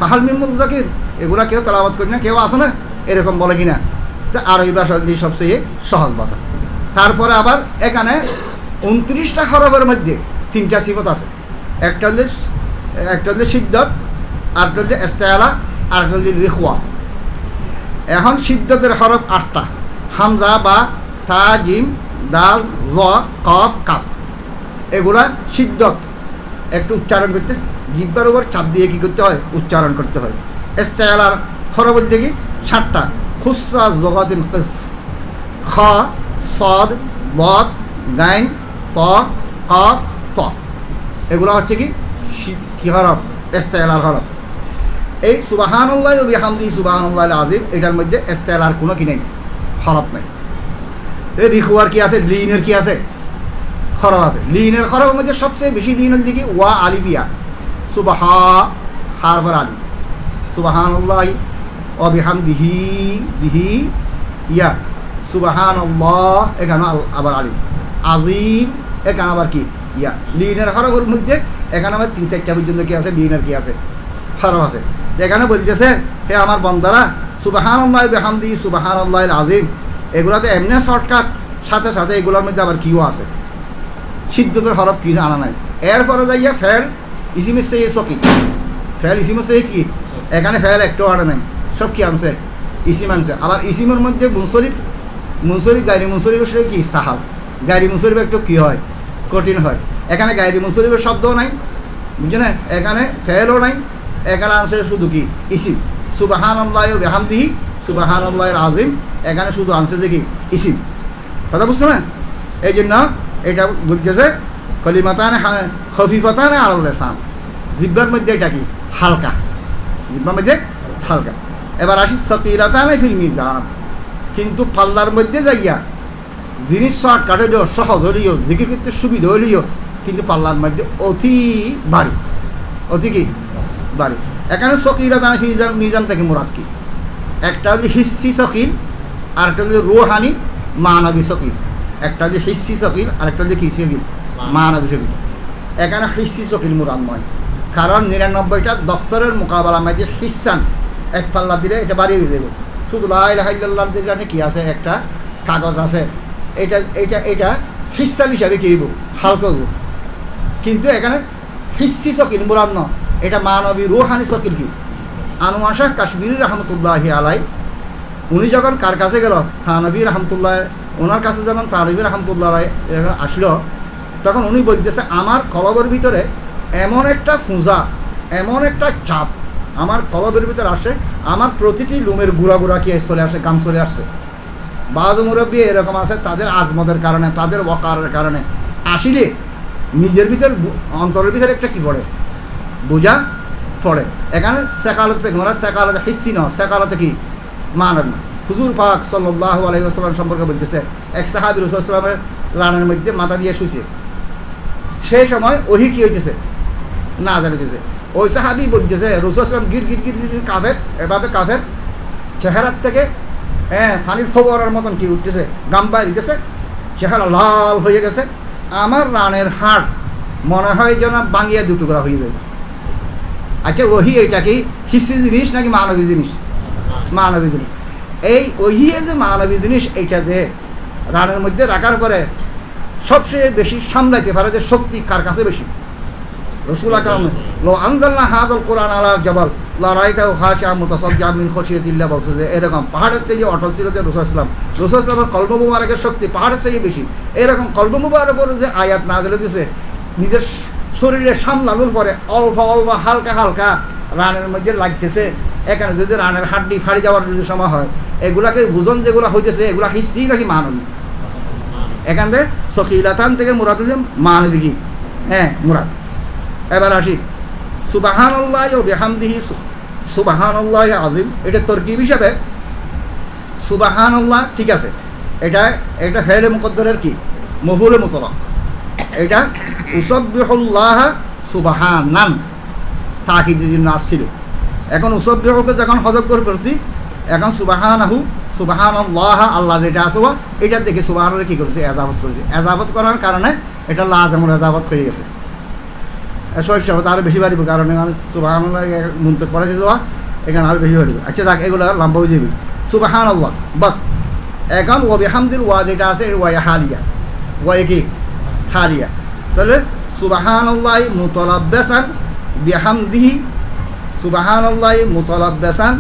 ফাহাল মিন মুযাক্কির, এগুলা কেউ তেলাওয়াত করি না, কেউ আসে না, এরকম বলে কিনা? তা আরবি ভাষা দিয়ে সবচেয়ে সহজ ভাষা। তারপরে আবার এখানে 29টা হরফের মধ্যে 3টা সিফত আছে, একটা হচ্ছে সিদ্দত, আরেকটা হচ্ছে ইস্তেআলা, আরেকটা হচ্ছে রিখওয়া। এখন সিদ্দতের হরফ 8টা, হামজা, বা, তা, জিম, দাল, জ, কফ, কাফ, এগুলা সিদ্দত। একটু উচ্চারণ করতে জিহ্বার উপর চাপ দিয়ে কী করতে হয়, উচ্চারণ করতে হয়। ইস্তেআলার হরফ বলতে কি 7টা, খুসা জগাতিন কিস, খ, সদ, বদ, গাইন, ত, কফ, ত, এগুলো হচ্ছে কি হরফ, ইস্তেআলার হরফ। এই সুবহানাল্লাহি ওয়া বিহামদিহি সুবহানাল্লাহিল আযীম, এটার মধ্যে ইস্তেআলার কোনো কি নেই, হরফ নেই। এই রিখওয়ার কি আছে, লিনের কি আছে, হরফ আছে। লিনের হরফের মধ্যে সবচেয়ে বেশি লিনের দিকে ওয়া আলিফিয়া, সুবহা হারফের আলিফ, সুবহানাল্লাহি ওয়া বিহামদিহি দিহি ইয়া, সুবহানাল্লাহ এখানে আবার আলিফ, আযীম এখানে আবার কি ইয়া। লিনের হরফের মধ্যে এখানে আবার 3-4টা পর্যন্ত কি আছে, লিনের কি আছে, হরফ আছে। এখানে বলতেছে, হে আমার বান্দারা, সুবহানাল্লাহি ওয়া বিহামদিহি সুবহানাল্লাহিল আযীম, এগুলাতে এমনি শর্টকাট, সাথে সাথে এগুলোর মধ্যে আবার কিও আছে, সিদ্ধতের হরফ কি আনা নাই। এরপরে যাইয়া ফেল ইসিমের চেয়ে সকি, ফেল ইসিমের চেয়ে কি, এখানে ফেল একটু আনা নাই, সব কি আনছে, ইসিম আনছে। আবার ইসিমের মধ্যে মুনসরিফ গায়রে মুনসরিফের সাথে কি সাহাব, গায়রি মুনসরিফ একটু কী হয়, কঠিন হয়। এখানে গায়রি মুনসরিফের শব্দও নাই, বুঝছো না, এখানে ফেলও নাই, এখানে আনছে শুধু কি ইসিম, সুবহানাল্লাহি ওয়া বিহামদিহি সুবহানাল্লাহিল আযীম, এখানে শুধু আনছে যে কি ইসিম। কথা বুঝছো না? এই জন্য এটা বুঝতেছে কলিমাতানে খফিফাতানে আলাল লিসান, জিহ্বার মধ্যে এটা কি হালকা, জিহ্বার মধ্যে হালকা। এবার আসি সাকিলাতানে ফিল মিজান, কিন্তু পাল্লার মধ্যে যাইয়া জিনিস শর্টকাটে দিও, সহজ হলিও, জিকির করতে সুবিধা হলিও, কিন্তু পাল্লার মধ্যে অতি ভারী, অতি কি ভারী। এখানে সকিলাতানে ফিল মিজান থেকে মুরাদ কি? একটা হচ্ছে হিসি সকিল, আর একটা হচ্ছে রুহানি মানবী সকিল। একটা হচ্ছে হিসি সকিল, আর একটা হচ্ছে কি সকিল, মানবী সকিল। এখানে হিসি সকিল মুরাদ নয়, কারণ ৯৯টা দফতরের মোকাবেলার মধ্যে হিসান এক পাল্লা দিলে এটা বাড়িয়ে দেবে। শুধু লা ইলাহা ইল্লাল্লাহ যেখানে কি আছে একটা কাগজ আছে, এটা এটা এটা হিসান হিসাবে কি হইব, হালকা হইব। কিন্তু এখানে হিসি সকিল মুরাদ নয়, এটা মানবী রুহানি সকিল। কি আনোয়ার শাহ কাশ্মীরি রহমতুল্লাহি আলাই, উনি যখন কার কাছে গেল, থানবী রহমতুল্লাহ, ওনার কাছে যখন তানবী রহমতুল্লাহ আসলো, তখন উনি বলতেছে আমার কলবের ভিতরে এমন একটা ফুঁজা, এমন একটা চাপ আমার কলবের ভিতরে আসে, আমার প্রতিটি লুমের গুঁড়া গুঁড়া কি চলে আসে, গাম চলে আসছে। বাজ মুরব্বী এরকম আছে, তাদের আজমতের কারণে, তাদের ওয়াকারের কারণে আসিলে নিজের ভিতর অন্তরের ভিতরে একটা কি পড়ে, বোঝা পড়ে। এখানে সেকালত থেকে মানে সেকালতে হিসি ন, সেকালতে কি মানবী। হুজুর পাক সাল্লাল্লাহু আলাইহি ওয়াসাল্লাম সম্পর্কে বলতেছে, এক সাহাবী রাসূল সাল্লাল্লাহু আলাইহি ওয়াসাল্লামের রানের মধ্যে মাথা দিয়ে শুছে, সেই সময় ওহি কি হইতেছে না জানিতেছে। ওই সাহাবী বলতেছে রাসূল সাল্লাল্লাহু আলাইহি ওয়াসাল্লাম গির গির গির গির কাফের, এভাবে কাফের চেহারার থেকে পানির ফোয়ারার মতন কি উঠতেছে, গাম বাইরিতেছে, চেহারা লাল হয়ে গেছে। আমার রানের হাড় মনে হয় যেন বাঙিয়া দুটুকরা হয়ে যাবে। আচ্ছা ওহি এটা কি হিসি জিনিস নাকি মানবী জিনিস? মানবী জিনিস। এই ওহিয়ে যে মানবী জিনিস, এইটা যে রানের মধ্যে রাখার পরে সবচেয়ে বেশি সামলাইতে পারে যে শক্তি কার কাছে বেশি? রাসূল আকরাম লো আনজালনা হাযাল কুরআন আলা জাবাল লা রাআইতাহু খাশিআম মুতাসাদ্দিআম মিন খাশিয়াতিল্লাহ, বলছে যে এরকম পাহাড়ের চেয়ে অটল ছিল যে রাসূল সাল্লাল্লাহু কলব মুবারকের শক্তি পাহাড়ের চেয়ে বেশি। এরকম কলব মুবারকের যে আয়াত নাযিল হয়েছে, নিজের শরীরে সামলানোর পরে অল্প অল্প হালকা হালকা রানের মধ্যে লাগতেছে। এখানে যদি রানের হাড্ডি ফাড়ি যাওয়ার যদি সময় হয়, এগুলাকে বুঝন যেগুলো হইতেছে এগুলা হিসি নাকি মানবী? এখান থেকে সকিলাতান থেকে মুরাদ হইল মানবী কি মুরাদ। এবার আসি সুবহানাল্লাহি ওয়া বিহামদিহি সুবহানাল্লাহিল আযীম, এটা তরকিব হিসাবে সুবহানাল্লাহ ঠিক আছে, এটা এটা ফেলে মুকদ্দরের কি মফউলে মুতলাক। এটা উসাব্বিহুল্লাহ সুবহানান তাকিদের জন্য আসছিল। এখন উসাব্বিহুকে যখন হযফ করে ফেলছি, এখন সুবহানাহু সুবহানাল্লাহ আল্লাহ যেটা আছে এটা দেখে সুবহানাল্লাহ কি করেছে, এজাবত করেছে। এজাবত করার কারণে এটা লাজমুল এজাবত হয়ে গেছে। শৈশবত আরও বেশি বাড়িব, কারণ এখানে সুবহানাল্লাহ মুনতাক পড়েছে, এখানে আরও বেশি বাড়িব। আচ্ছা যাক, এগুলো লম্বা হয়ে যাবে। সুবহানাল্লাহ বাস। এখন ওয়া বিহামদিল ওয়া যেটা আছে ওয়া হালিয়া, ওয়া কি হালিয়া। তাহলে সুবহানাল্লাহি মুতালাব্বিসান বিহামদিহি, সুবহানাল্লাহি মুতালাব্বিসান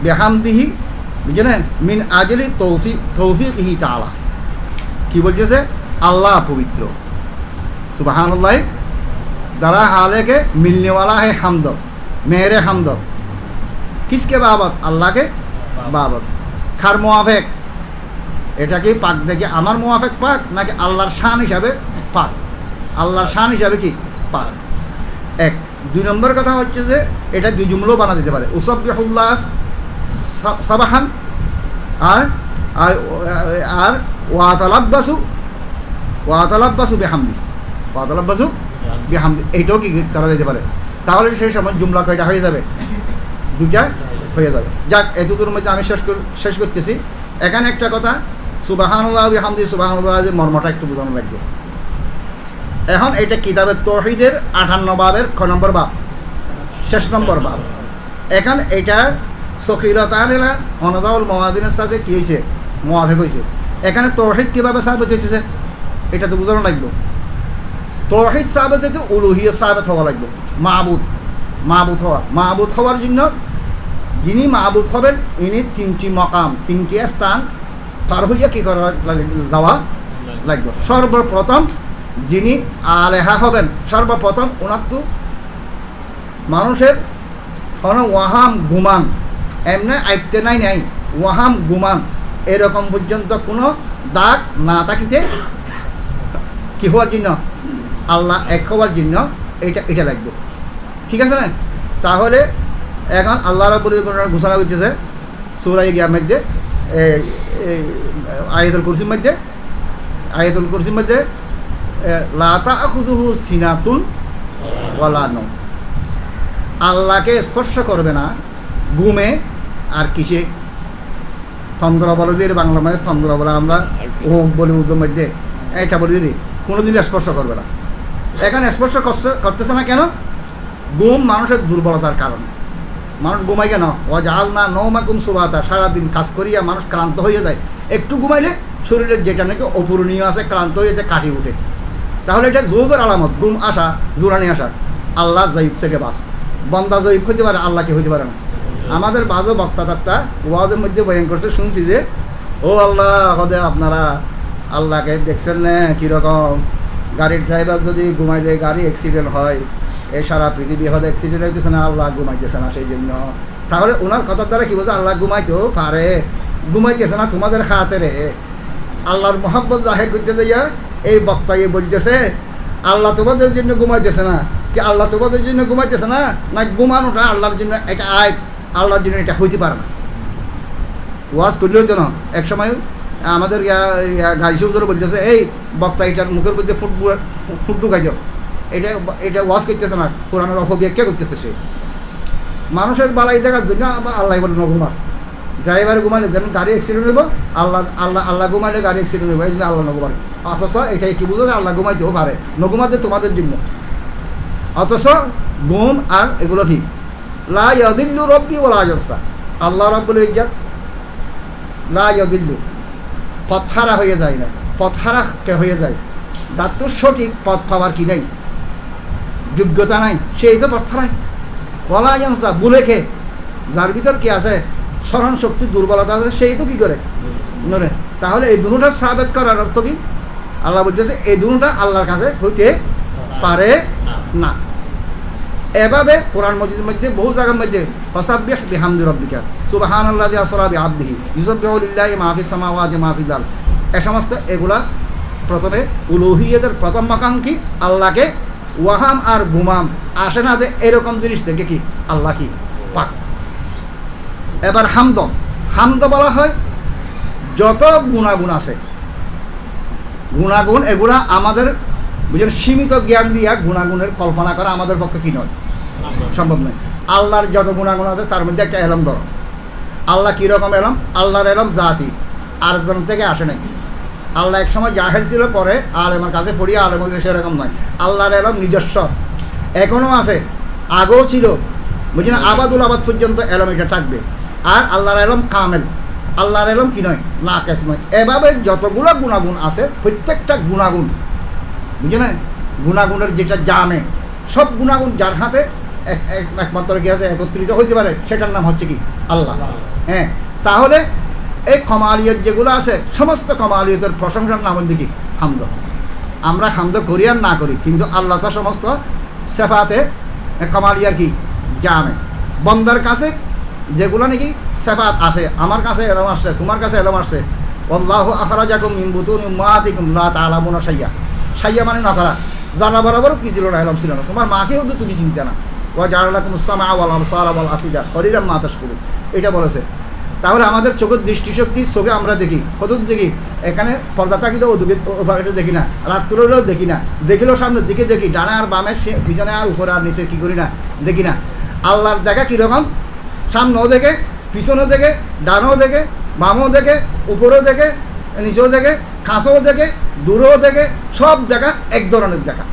বিহামদিহি, বুঝলেন, মিন আজলি তৌফিকিহি তাআলা। কি বলতেছে? আল্লাহ পবিত্র। সুবহানাল্লাহ দ্বারা हाले के मिलने वाला है हमद, मेरे हमद किसके बाबत? अल्लाह के बाबत। खार मुआफेक, এটা কি পাক দেখে আমার মুআফেক পাক নাকি আল্লাহর শান হিসাবে পাক? আল্লাহর শান হিসাবে কি পাক। এক। দুই নম্বর কথা হচ্ছে যে এটা দুই জুমলাও বানা দিতে পারে, উসাব্বিহুল্লাহ সাবাহান আর আর ওয়াতালাব্বাসু বিহামদি, ওয়াতালাব্বাসু বিহামদি, এইটাও কি করা যেতে পারে। তাহলে সেই সময় জুমলা কয়টা হয়ে যাবে? দুইটা হয়ে যাবে। যাক, এতদূর মধ্যে আমি শেষ করতেছি। এখানে একটা কথা, সুবহানাল্লাহ বিহামদি, সুবহানাল্লাহ মর্মটা একটু বোঝানো লাগবে। এখন এটা কিতাবের তাওহীদের 58 বাবের ক নম্বর বাব, শেষ নম্বর বাব। এখন এটা সকিলাতানিলা অনাদাউল মাওয়াজিনের সাথে কি হয়েছে? মুআফিক হয়েছে। এখানে তাওহীদ কীভাবে সাবিত হয়েছে এটা তো বোঝানো লাগবে। তাওহীদ সাবিত হয়েছে উলুহিয়ত সাবিত হওয়া লাগবে, মাবুদ হওয়ার জন্য যিনি মাবুদ হবেন ইনি তিনটি মকাম, তিনটি স্থান পার হইয়া কী করা যাওয়া লাগবে। সর্বপ্রথম যিনি আলেহা হবেন, সর্বপ্রথম ওনার তো মানুষের ওয়াহাম গুমান এমনি আইতে নাই ওয়াহাম গুমান এরকম পর্যন্ত কোনো দাগ না থাকিতে কি হওয়ার জন্য, আল্লাহ এক হওয়ার জন্য এটা লাগবে। ঠিক আছে না? তাহলে এখন আল্লাহ রাব্বুল ইজ্জত ঘোষণা করতেছে সূরা ইয়ার মধ্যে, আয়াতুল কুরসির মধ্যে লা তাখুযুহু সিনাতুন ওয়ালা নাওম, আল্লাহকে স্পর্শ করবে না ঘুমে আর কিসে, তন্দ্রবলদের বাংলা মানে তন্দ্রবল আমরা ও বলি উর্দুর মধ্যে, এটা বলি দিদি কোনোদিন স্পর্শ করবে না। এখানে স্পর্শ করতেছে না কেন? ঘুম মানুষের দুর্বলতার কারণে। মানুষ ঘুমাই কেন? ও জাল না নৌমাকুম সুবাতা, সারাদিন কাজ করিয়া মানুষ ক্লান্ত হয়ে যায়, একটু ঘুমাইলে শরীরের যেটা নাকি অপূরণীয় আছে ক্লান্ত হয়ে যায় কাটি উঠে। তাহলে এটা জয়ীফের আলামত, ঘুম আসা, জোরানি আসা। আল্লাহ জয়ীফ থেকে বাস, বন্দা জয়ীফ হইতে পারে, আল্লাহকে হইতে পারে না। আমাদের বাজও বক্তা টাক্তা ওয়াজের মধ্যে বয়ান করতে শুনছি যে ও আল্লাহ হদে আপনারা আল্লাহকে দেখছেন না কীরকম, গাড়ির ড্রাইভার যদি ঘুমাইলে গাড়ি অ্যাক্সিডেন্ট হয়, এই সারা পৃথিবী হয়তো অ্যাক্সিডেন্ট হইতেছে না, আল্লাহ ঘুমাইতেছে না সেই জন্য। তাহলে ওনার কথার দ্বারা কী বলছে? আল্লাহ ঘুমাইতেও পারে, ঘুমাইতেছে না তোমাদের হাতে রে। আল্লাহর মহব্বত জাহের করতে যাইয়া এই বক্তাই বলতেছে আল্লাহ তোমাদের জন্য ঘুমাইতেছে না, কি আল্লাহ তোমাদের জন্য ঘুমাইতেছে না, না ঘুমানোটা আল্লাহর জন্য এটা আয়, আল্লাহর জন্য এটা হইতে পারে না। ওয়াজ করলেও তো না, এক সময় আমাদের গাইছে হুজুর বলতেছে এই বক্তা এটার মুখের মধ্যে ফুট ঢুকাই যাও, এটা ওয়াজ করতেছে না, কোরআনের অপব্যাখ্যা করতেছে সে। মানুষের বালাই দেখার জন্য আবার আল্লাহ বলে নঘুমা, ড্রাইভার ঘুমালে যেন গাড়ি অ্যাক্সিডেন্ট হইব, আল্লাহ ঘুমাইলে গাড়ি অ্যাক্সিডেন্ট হইব, এই জন্য আল্লাহ নঘুমারে। অথচ এটাই কি বুঝো? আল্লাহ ঘুমাইতেও পারে, নঘুমাতে তোমাদের জন্য। অথচ ঘুম আর এগুলো ঠিক। লা ইয়াদিল্লু রব্বি ওয়া লা ইয়ানসা, আল্লাহ রাব্বুল ইজ্জত লা ইয়াদিল্লু, পথহারা হয়ে যায় না, পথহারা কে হয়ে যায়? যার তো সঠিক পথ পাওয়ার কি নাই, যোগ্যতা নাই, সেই তো পথহারায়। ওয়া লা ইয়ানসা, ভুলে খে, যার ভিতর কি আছে স্মরণ শক্তি দুর্বলতা আছে, সেই তো কি করে নরে। তাহলে এই দুটোটা সাবেত করার অর্থ কি? আল্লাহ বলতেছে এই দুটোটা আল্লাহর কাছে হইতে পারে না। এভাবে কোরআন মজিদের মধ্যে বহু জায়গার মধ্যে ফাসাব্বিহ বিহামদি রাব্বিকা সুবহানাল্লাযী আসরা বিআবদিহি ইউসাব্বিহু লিল্লাহি মা ফিস সামাওয়াতি মা ফিল আরদ। এই সমস্ত এগুলা প্রথমে উলুহিয়তের প্রথম মাকাঙ্ক্ষী আল্লাহকে ওয়াহাম আর গুমাম আসে না যে এরকম জিনিস থেকে কি আল্লাহ কি পাক। এবার হামদ বলা হয় যত গুণাগুণ আছে, গুণাগুণ এগুলা আমাদের বুঝলেন সীমিত জ্ঞান দিয়া গুণাগুণের কল্পনা করা আমাদের পক্ষে কি নয়, সম্ভব নয়। আল্লাহর যত গুণাগুণ আছে তার মধ্যে একটা এলম ধরো। আল্লাহ কীরকম এলম? আল্লাহর এলম জাতি, আরেকজন থেকে আসে নাই। আল্লাহ এক সময় জাহেল ছিল, পরে আলেমের কাছে পড়িয়া আলেম সেরকম নয়। আল্লাহর এলম নিজস্ব, এখনও আছে, আগেও ছিল, বুঝলেন আবাদুল আবাদ পর্যন্ত এলম এটা থাকবে। আর আল্লাহর এলম কামেল, আল্লাহর এলম কি নয়, নাকেস নয়। এভাবে যতগুলো গুণাগুণ আছে প্রত্যেকটা গুণাগুণ বুঝলেন, গুণাগুণের যেটা জানে সব গুণাগুণ যার হাতে একমাত্র কি আছে একত্রিত হইতে পারে, সেটার নাম হচ্ছে কি আল্লাহ। হ্যাঁ, তাহলে এই কমালিয়ত যেগুলো আছে সমস্ত কমালিয়তের প্রশংসার নাম হচ্ছে কি হামদ। আমরা হামদ করি আর না করি, কিন্তু আল্লাহ তো সমস্ত সেফাতে কমালিয়ার কি জানে। বন্দার কাছে যেগুলো নাকি সেফাত আসে, আমার কাছে এলম আসছে, তোমার কাছে এলম আসছে, আল্লাহু আখরাজাকুম মিন বুতুনি উম্মাহাতিকুম লা তা'লামুনা শাইয়া মানে না করা, জানা বরাবর কি ছিল না, এলম ছিল না, তোমার মাকেও তো তুমি চিনতে না। ওয়া জাআলাকুমুস সামআ ওয়াল আবসারা ওয়াল আফিদা কলিলাম মা তাশকুরুন, এটা বলেছে। তাহলে আমাদের চোখের দৃষ্টিশক্তি, চোখে আমরা দেখি কতদূর দেখি, এখানে পর্দা থাকিলেও ওদিকে ওভাবে দেখি না, রাত তুলেও দেখি না, দেখিলেও সামনের দিকে দেখি, ডানে আর বামে, পিছনে আর উপরে আর নিচে কি করি না, দেখি না। আল্লাহর দেখা কীরকম? সামনেও দেখে, পিছনেও দেখে, ডানেও দেখে, বামেও দেখে, উপরেও দেখে, নিচেও দেখে, কাছেও দেখে, দূরেও দেখে, সব দেখা এক ধরনের দেখা।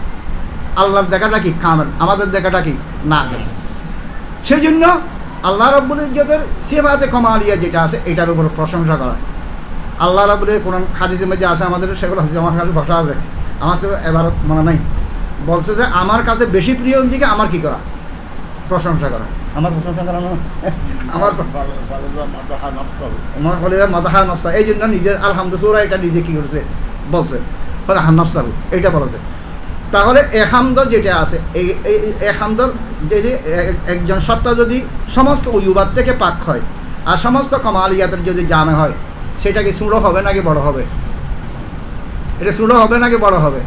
আল্লাহর দেখাটা কি কামেল, আমাদের দেখাটা কি না। সেই জন্য আল্লাহ রাব্বুল ইজ্জতের সিফাতে কমালিয়া যেটা আছে এটার উপর প্রশংসা করা। আল্লাহ রাব্বুল কোরআন হাদিসের মধ্যে আছে, আমাদের সেগুলো হাদিস আমার কাছে ভাষা আছে, আমার তো এবার মনে নাই, বলছে যে আমার কাছে বেশি প্রিয় দিকে আমার কি করা, প্রশংসা করা। আমার প্রশংসা করা না, আমার মাদাহা নফসা, এই জন্য নিজের আলহামদুলিল্লাহ এটা নিজে কি করছে বলছে, হান্নাফসাহু এইটা বলেছে। তাহলে এ হামদ যেটা আছে, এই হামদর যদি একজন সত্তা যদি সমস্ত উয়ুবাদ থেকে পাক হয় আর সমস্ত কমালিয়াতের যদি জামে হয়, সেটা কি ছোট হবে নাকি বড় হবে? এটা ছোট হবে নাকি বড় হবে?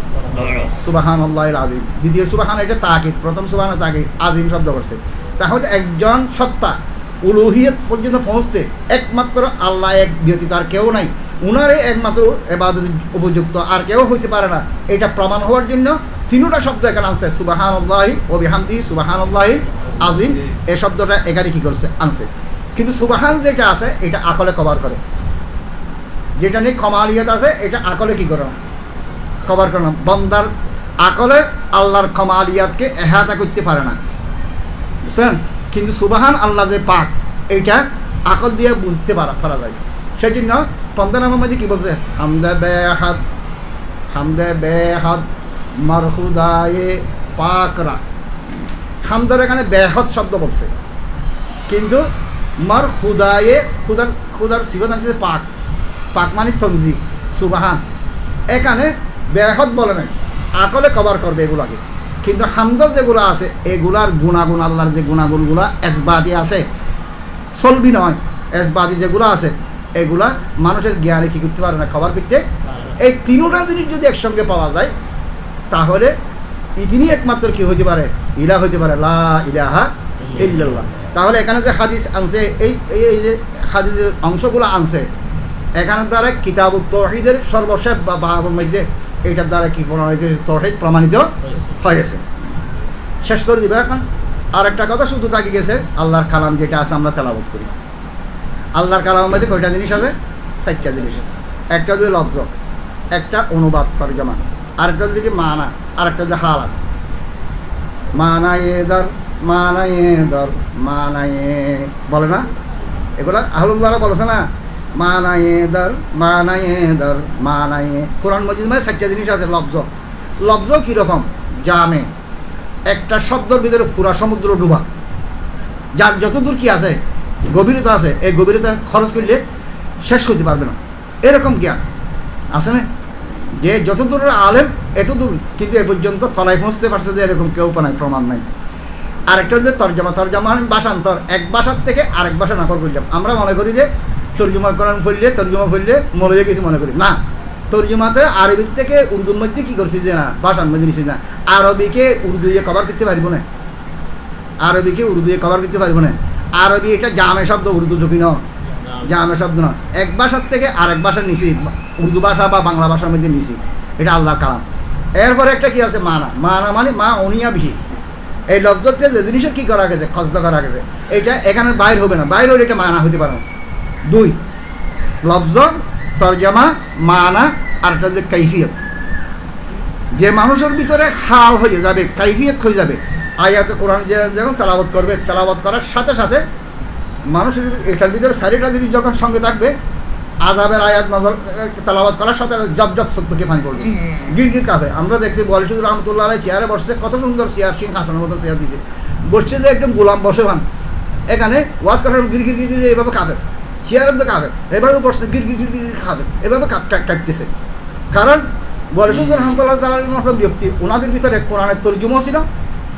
সুবহানাল্লাহিল আযীম। দ্বিতীয় সুবহান এটা তাকিদ, প্রথম সুবহান তাকিদ, আযীম শব্দ করছে। তাহলে একজন সত্তা উলুহিয়ত পর্যন্ত পৌঁছতে একমাত্র আল্লাহ এক ব্যতীত আর কেউ নাই, উনারে একমাত্র ইবাদত উপযুক্ত আর কেউ হইতে পারে না। এটা প্রমাণ হওয়ার জন্য তিনটা শব্দ এখানে আনছে, সুবহানাল্লাহি ওয়া বিহামদিহি, সুবহানাল্লাহিল আযীম। এই শব্দটা এখানে কি করছে? আনছে। কিন্তু সুবহান যেটা আছে এটা আকলে কভার করে, যেটা নিয়ে কমালিয়াত আছে এটা আকলে কি করে? কভার করে না। বান্দার আকলে আল্লাহর কমালিয়াতকে এহাতা করতে পারে না, বুঝছেন? কিন্তু সুবহান আল্লাহ যে পাক, এইটা আকল দিয়ে বুঝতে পারা যায়। সেই জন্য পন্দানামের মধ্যে কি বলছে? হামদে বেহাদ মারহুদায়ে পাকরা। হামদার এখানে বেহাদ শব্দ বলছে, কিন্তু মারহুদায়ে খুদার সিফাত আছে পাক, পাক মানে তনজিহ, সুবহান। এখানে বেহাদ বলে নাই, আকলে কভার করবে এগুলাকে। কিন্তু হামদ যেগুলো আছে এগুলার গুণাগুণ, আল্লাহর যে গুণাগুণগুলো এসবাতি আছে, সলবি নয়, এসবাতি যেগুলো আছে এগুলা মানুষের জ্ঞানে কী করতে পারে না, খবর করতে। এই তিনটা জিনিস যদি একসঙ্গে পাওয়া যায় তাহলে তিনি একমাত্র কি হতে পারে? ইলাহ হতে পারে, লা ইলাহা ইল্লাল্লাহ। তাহলে এখানে যে হাদিস আনছে, এই যে হাদিসের অংশগুলো আনছে, এখানের দ্বারা কিতাবুত তাওহীদের সর্বশেষ বা বাবের মধ্যে এইটার দ্বারা কি প্রমাণিত? তাওহীদ প্রমাণিত হয়ে গেছে। শেষ করে দিবে এখন। আর একটা কথা শুধু থাকি গেছে, আল্লাহর কালাম যেটা আছে আমরা তেলাওয়াত করি। আল্লাহর কালামের মধ্যে কয়টা জিনিস আছে? 4টা জিনিস। একটা হচ্ছে লফজ, একটা অনুবাদ তরজমা, আরেকটা হচ্ছে মানা, আরেকটা হচ্ছে হালাত। মানায়ে দর, মানায়ে দর, মানায়ে বলে না এগুলা? আহলুল্লাহরা বলেছে না, মানায়ে দর, মানায়ে দর, মানায়ে। কোরআন মজিদ মানে 4টা জিনিস আছে। লফজ, লফজ কীরকম? জামে, একটা শব্দের ভিতরে পুরা সমুদ্র ডুবা, যার যতদূর কি আছে গভীরতা আছে, এই গভীরতা খরচ করলে শেষ করতে পারবে না, এরকম জ্ঞান আছে না? যে যতদূর আলেম এতদূর, কিন্তু এ পর্যন্ত তলায় পৌঁছতে পারছে যে এরকম কেউ নাই, প্রমাণ নাই। আরেকটা হচ্ছে তর্জমা, তর্জমা ভাষান্তর, এক ভাষার থেকে আরেক ভাষা নকল করলাম। আমরা মনে করি যে তর্জমা করান ফেললে, তর্জমা ফেললে মনে হয়ে কিছু মনে করি না। তর্জমাতে আরবির থেকে উর্দুর মধ্যে কি করছি যে না, ভাষার মধ্যে নিচ্ছি না। আরবিকে উর্দু দিয়ে কভার করতে পারবো না, আরবিকে উর্দু দিয়ে কভার করতে পারবো না। আরবি এটা জামে শব্দ, উর্দু ঢুকি ন, জামে শব্দ না। এক ভাষার থেকে আরেক ভাষা নিছি, উর্দু ভাষা বা বাংলা ভাষার মধ্যে নিছি, এটা আল্লাহর কালাম। এরপরে একটা কি আছে? মানা, মানা মানে মা অনিয়া বিহি। এই লফজকে যে জিনিসের কী করা গেছে, খসদ করা গেছে, এইটা এখানে বাইর হবে না, বাইর হলে এটা মানা হতে পারে না। 2 লফজ, তরজমা, মানা, আর একটা হচ্ছে কাইফিয়ত। যে মানুষের ভিতরে হাল হয়ে যাবে, কাইফিয়ত হয়ে যাবে। আয়াতে কোরআন যে যখন তেলাওয়াত করবে, তেলাওয়াত করার সাথে সাথে মানুষের এটার ভিতরে 4টা জিনিস যখন সঙ্গে থাকবে, আযাবের আয়াত নজর তেলাওয়াত করার সাথে জব জব সত্যকে পানি পড়বে, গিরগির কাঁপে। আমরা দেখছি বলিশুর রহমতুল্লাহ আলাইহি চেয়ারে বসছে, কত সুন্দর চেয়ার, সিং হাসানোর মতো চেয়ার দিছে, বসছে যে একদম গোলাম বসে ভান। এখানে ওয়াজ করার গিরগির গিরগির এইভাবে কাঁপে, চেয়ারের তো কাঁপে, এভাবে বসছে গিরগির গিরগির খাবে, এভাবে কাঁপতেছে। কারণ বলিশুর রহমতুল্লাহ তাআলার মতো ব্যক্তি, ওনাদের ভিতরে কোরআনের তরজুমা ছিল,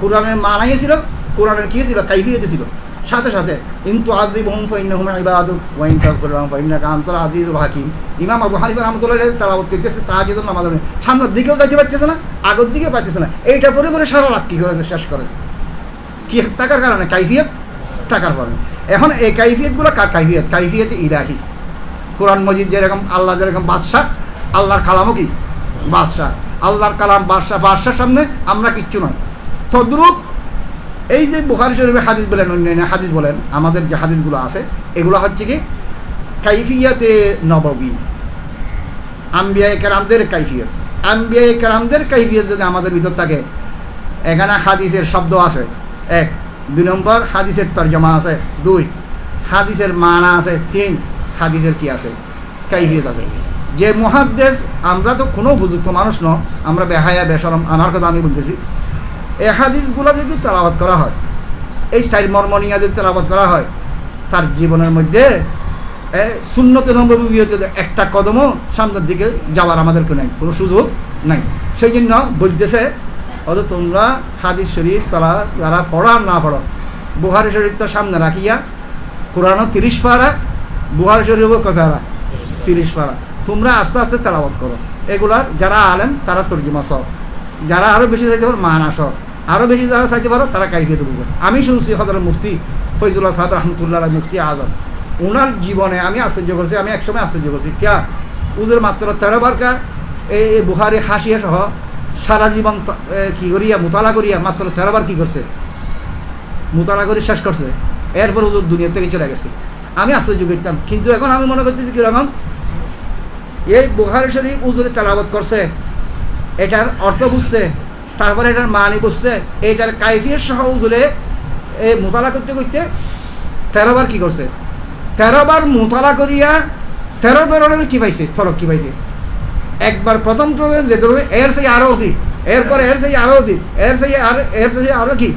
কোরআনের মানাই ছিল, কোরআনের কী ছিল? কাইফিয়ত ছিল। সাথে সাথে ইনতু আযিবহুম ফাইন্নাহুম ইবাদুক ওয়া ইন তাগফির লাহুম ফাইন্নাকা আনতাল আজিজুল হাকীম। ইমাম আবু হানিফা রাহমাতুল্লাহ আলাইহি তেলাওয়াত করতেছে, তাহাজ্জুদের নামাজ পড়ে, সামনের দিকেও যাইতে পারতেছে না, আগের দিকে পারতেছে না। এইটা পরে পরে সারা রাত কী করেছে? শেষ করেছে। কি থাকার কারণে? কাইফিয়ত থাকার কারণে। এখন এই কাইফিয়তগুলো কার কাইফিয়ত? কাইফিয়ত ইলাহি। কোরআন মজিদ যেরকম আল্লাহ যেরকম বাদশাহ, আল্লাহর কালামও কি বাদশাহ। আল্লাহর কালাম বাদশাহ, বাদশার সামনে আমরা কিচ্ছু নয়। তদ্রূপ এই যে বুখারী শরীফে হাদিস বলেন, অন্যান্য হাদিস বলেন, আমাদের যে হাদিসগুলো আছে এগুলো হচ্ছে কি কাইফিয়াতে নববী, আম্বিয়ায়ে কেরামদের কাইফিয়ত। আম্বিয়ায়ে কেরামদের কাইফিয়ত যদি আমাদের ভিতর থাকে, এখানে হাদিসের শব্দ আছে 1, 2 নম্বর হাদিসের তরজমা আছে 2, হাদিসের মানা আছে 3, হাদিসের কি আছে? কাইফিয়ত আছে। যে মুহাদ্দিস, আমরা তো কোনো উপযুক্ত মানুষ নয়, আমরা বেহায়া বেশরম, আমার কথা আমি বলতেছি। এই হাদিসগুলো যদি তেলাওয়াত করা হয়, এই 4 মর্ম নিয়ে যদি তেলাওয়াত করা হয়, তার জীবনের মধ্যে সুন্নতে নববীতে একটা কদমও সামনের দিকে যাওয়ার আমাদেরকে নাই, কোনো সুযোগ নাই। সেই জন্য বলতেছে অথচ তোমরা হাদিস শরীফ যারা পড়ো আর না পড়ো, বুখারী শরীফটা সামনে রাখিয়া কোরআনও 30 পারা, বুখারী শরীফও কয় পারা 30 পারা, তোমরা আস্তে আস্তে তেলাওয়াত করো। এগুলার যারা আলেম তারা তর্জমা সহ, যারা আরও বেশি চাইতে পারো মানা সহ, আরও বেশি যারা চাইতে পারো তারা কাইফিয়ত বুঝো। আমি শুনছি হযরত মুফতি ফয়জুল্লাহ সাহেব রহমতুল্লাহ আলাইহি, মুফতি আজম, ওনার জীবনে আমি আশ্চর্য করছি, আমি একসময় আশ্চর্য করছি ক্যা উজুর মাত্র 13 বারকা এই বুখারী হাসিয়া সহ সারা জীবন কী করিয়া মোতালা করিয়া মাত্র 13 বার কী করছে, মোতালা করে শেষ করছে। এরপর হুজুর দুনিয়া থেকে চলে গেছে। আমি আশ্চর্য করতাম, কিন্তু এখন আমি মনে করতেছি কীরকম এই বুখারী শরীফ হুজুরে তেলাওয়াত করছে, এটার অর্থ বুঝছে, তারপরে এটার মানি বুঝছে, এইটার কাইফিয়ত সহ হুজুরে এই মোতালা করতে করতে 13 বার কী করছে, 13 বার মোতালা করিয়া 13 ধরনের কী পাইছে, ফরক কী পাইছে। একবার প্রথম ধরনের যে ধরনের এর সেই আরও অধিক, এরপরে এর সেই আরও অধিক, এর সেই আরও কি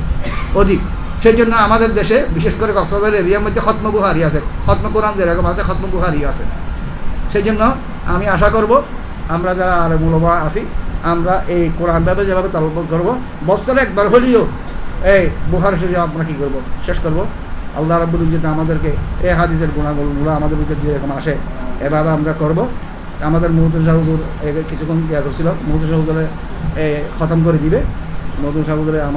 অধিক। সেই জন্য আমাদের দেশে বিশেষ করে কক্সবাজার এরিয়ার মধ্যে খতম বুখারী আছে, খতম কোরআন যেরকম আছে খতম বুখারী আছে। সেই জন্য আমি আশা করব আমরা যারা আলেম ওলামা আছি, আমরা এই কোরআন যেভাবে তালাওয়াত করবো, বছরে একবার হলেও এই বুখারী শরীফ আমরা কী করবো, শেষ করবো। আল্লাহ রাব্বুল ইজ্জত আমাদেরকে এই হাদিসের গুণাগুণগুলো আমাদের ভিতরে যেরকম আসে এভাবে আমরা করব। আমাদের মুহূর্ত শাহুজুর কিছুক্ষণ ইয়া করছিল, মুহূর্ত শাহুজুরে খতম করে দিবে, মুহূর্ত শাহুজুরে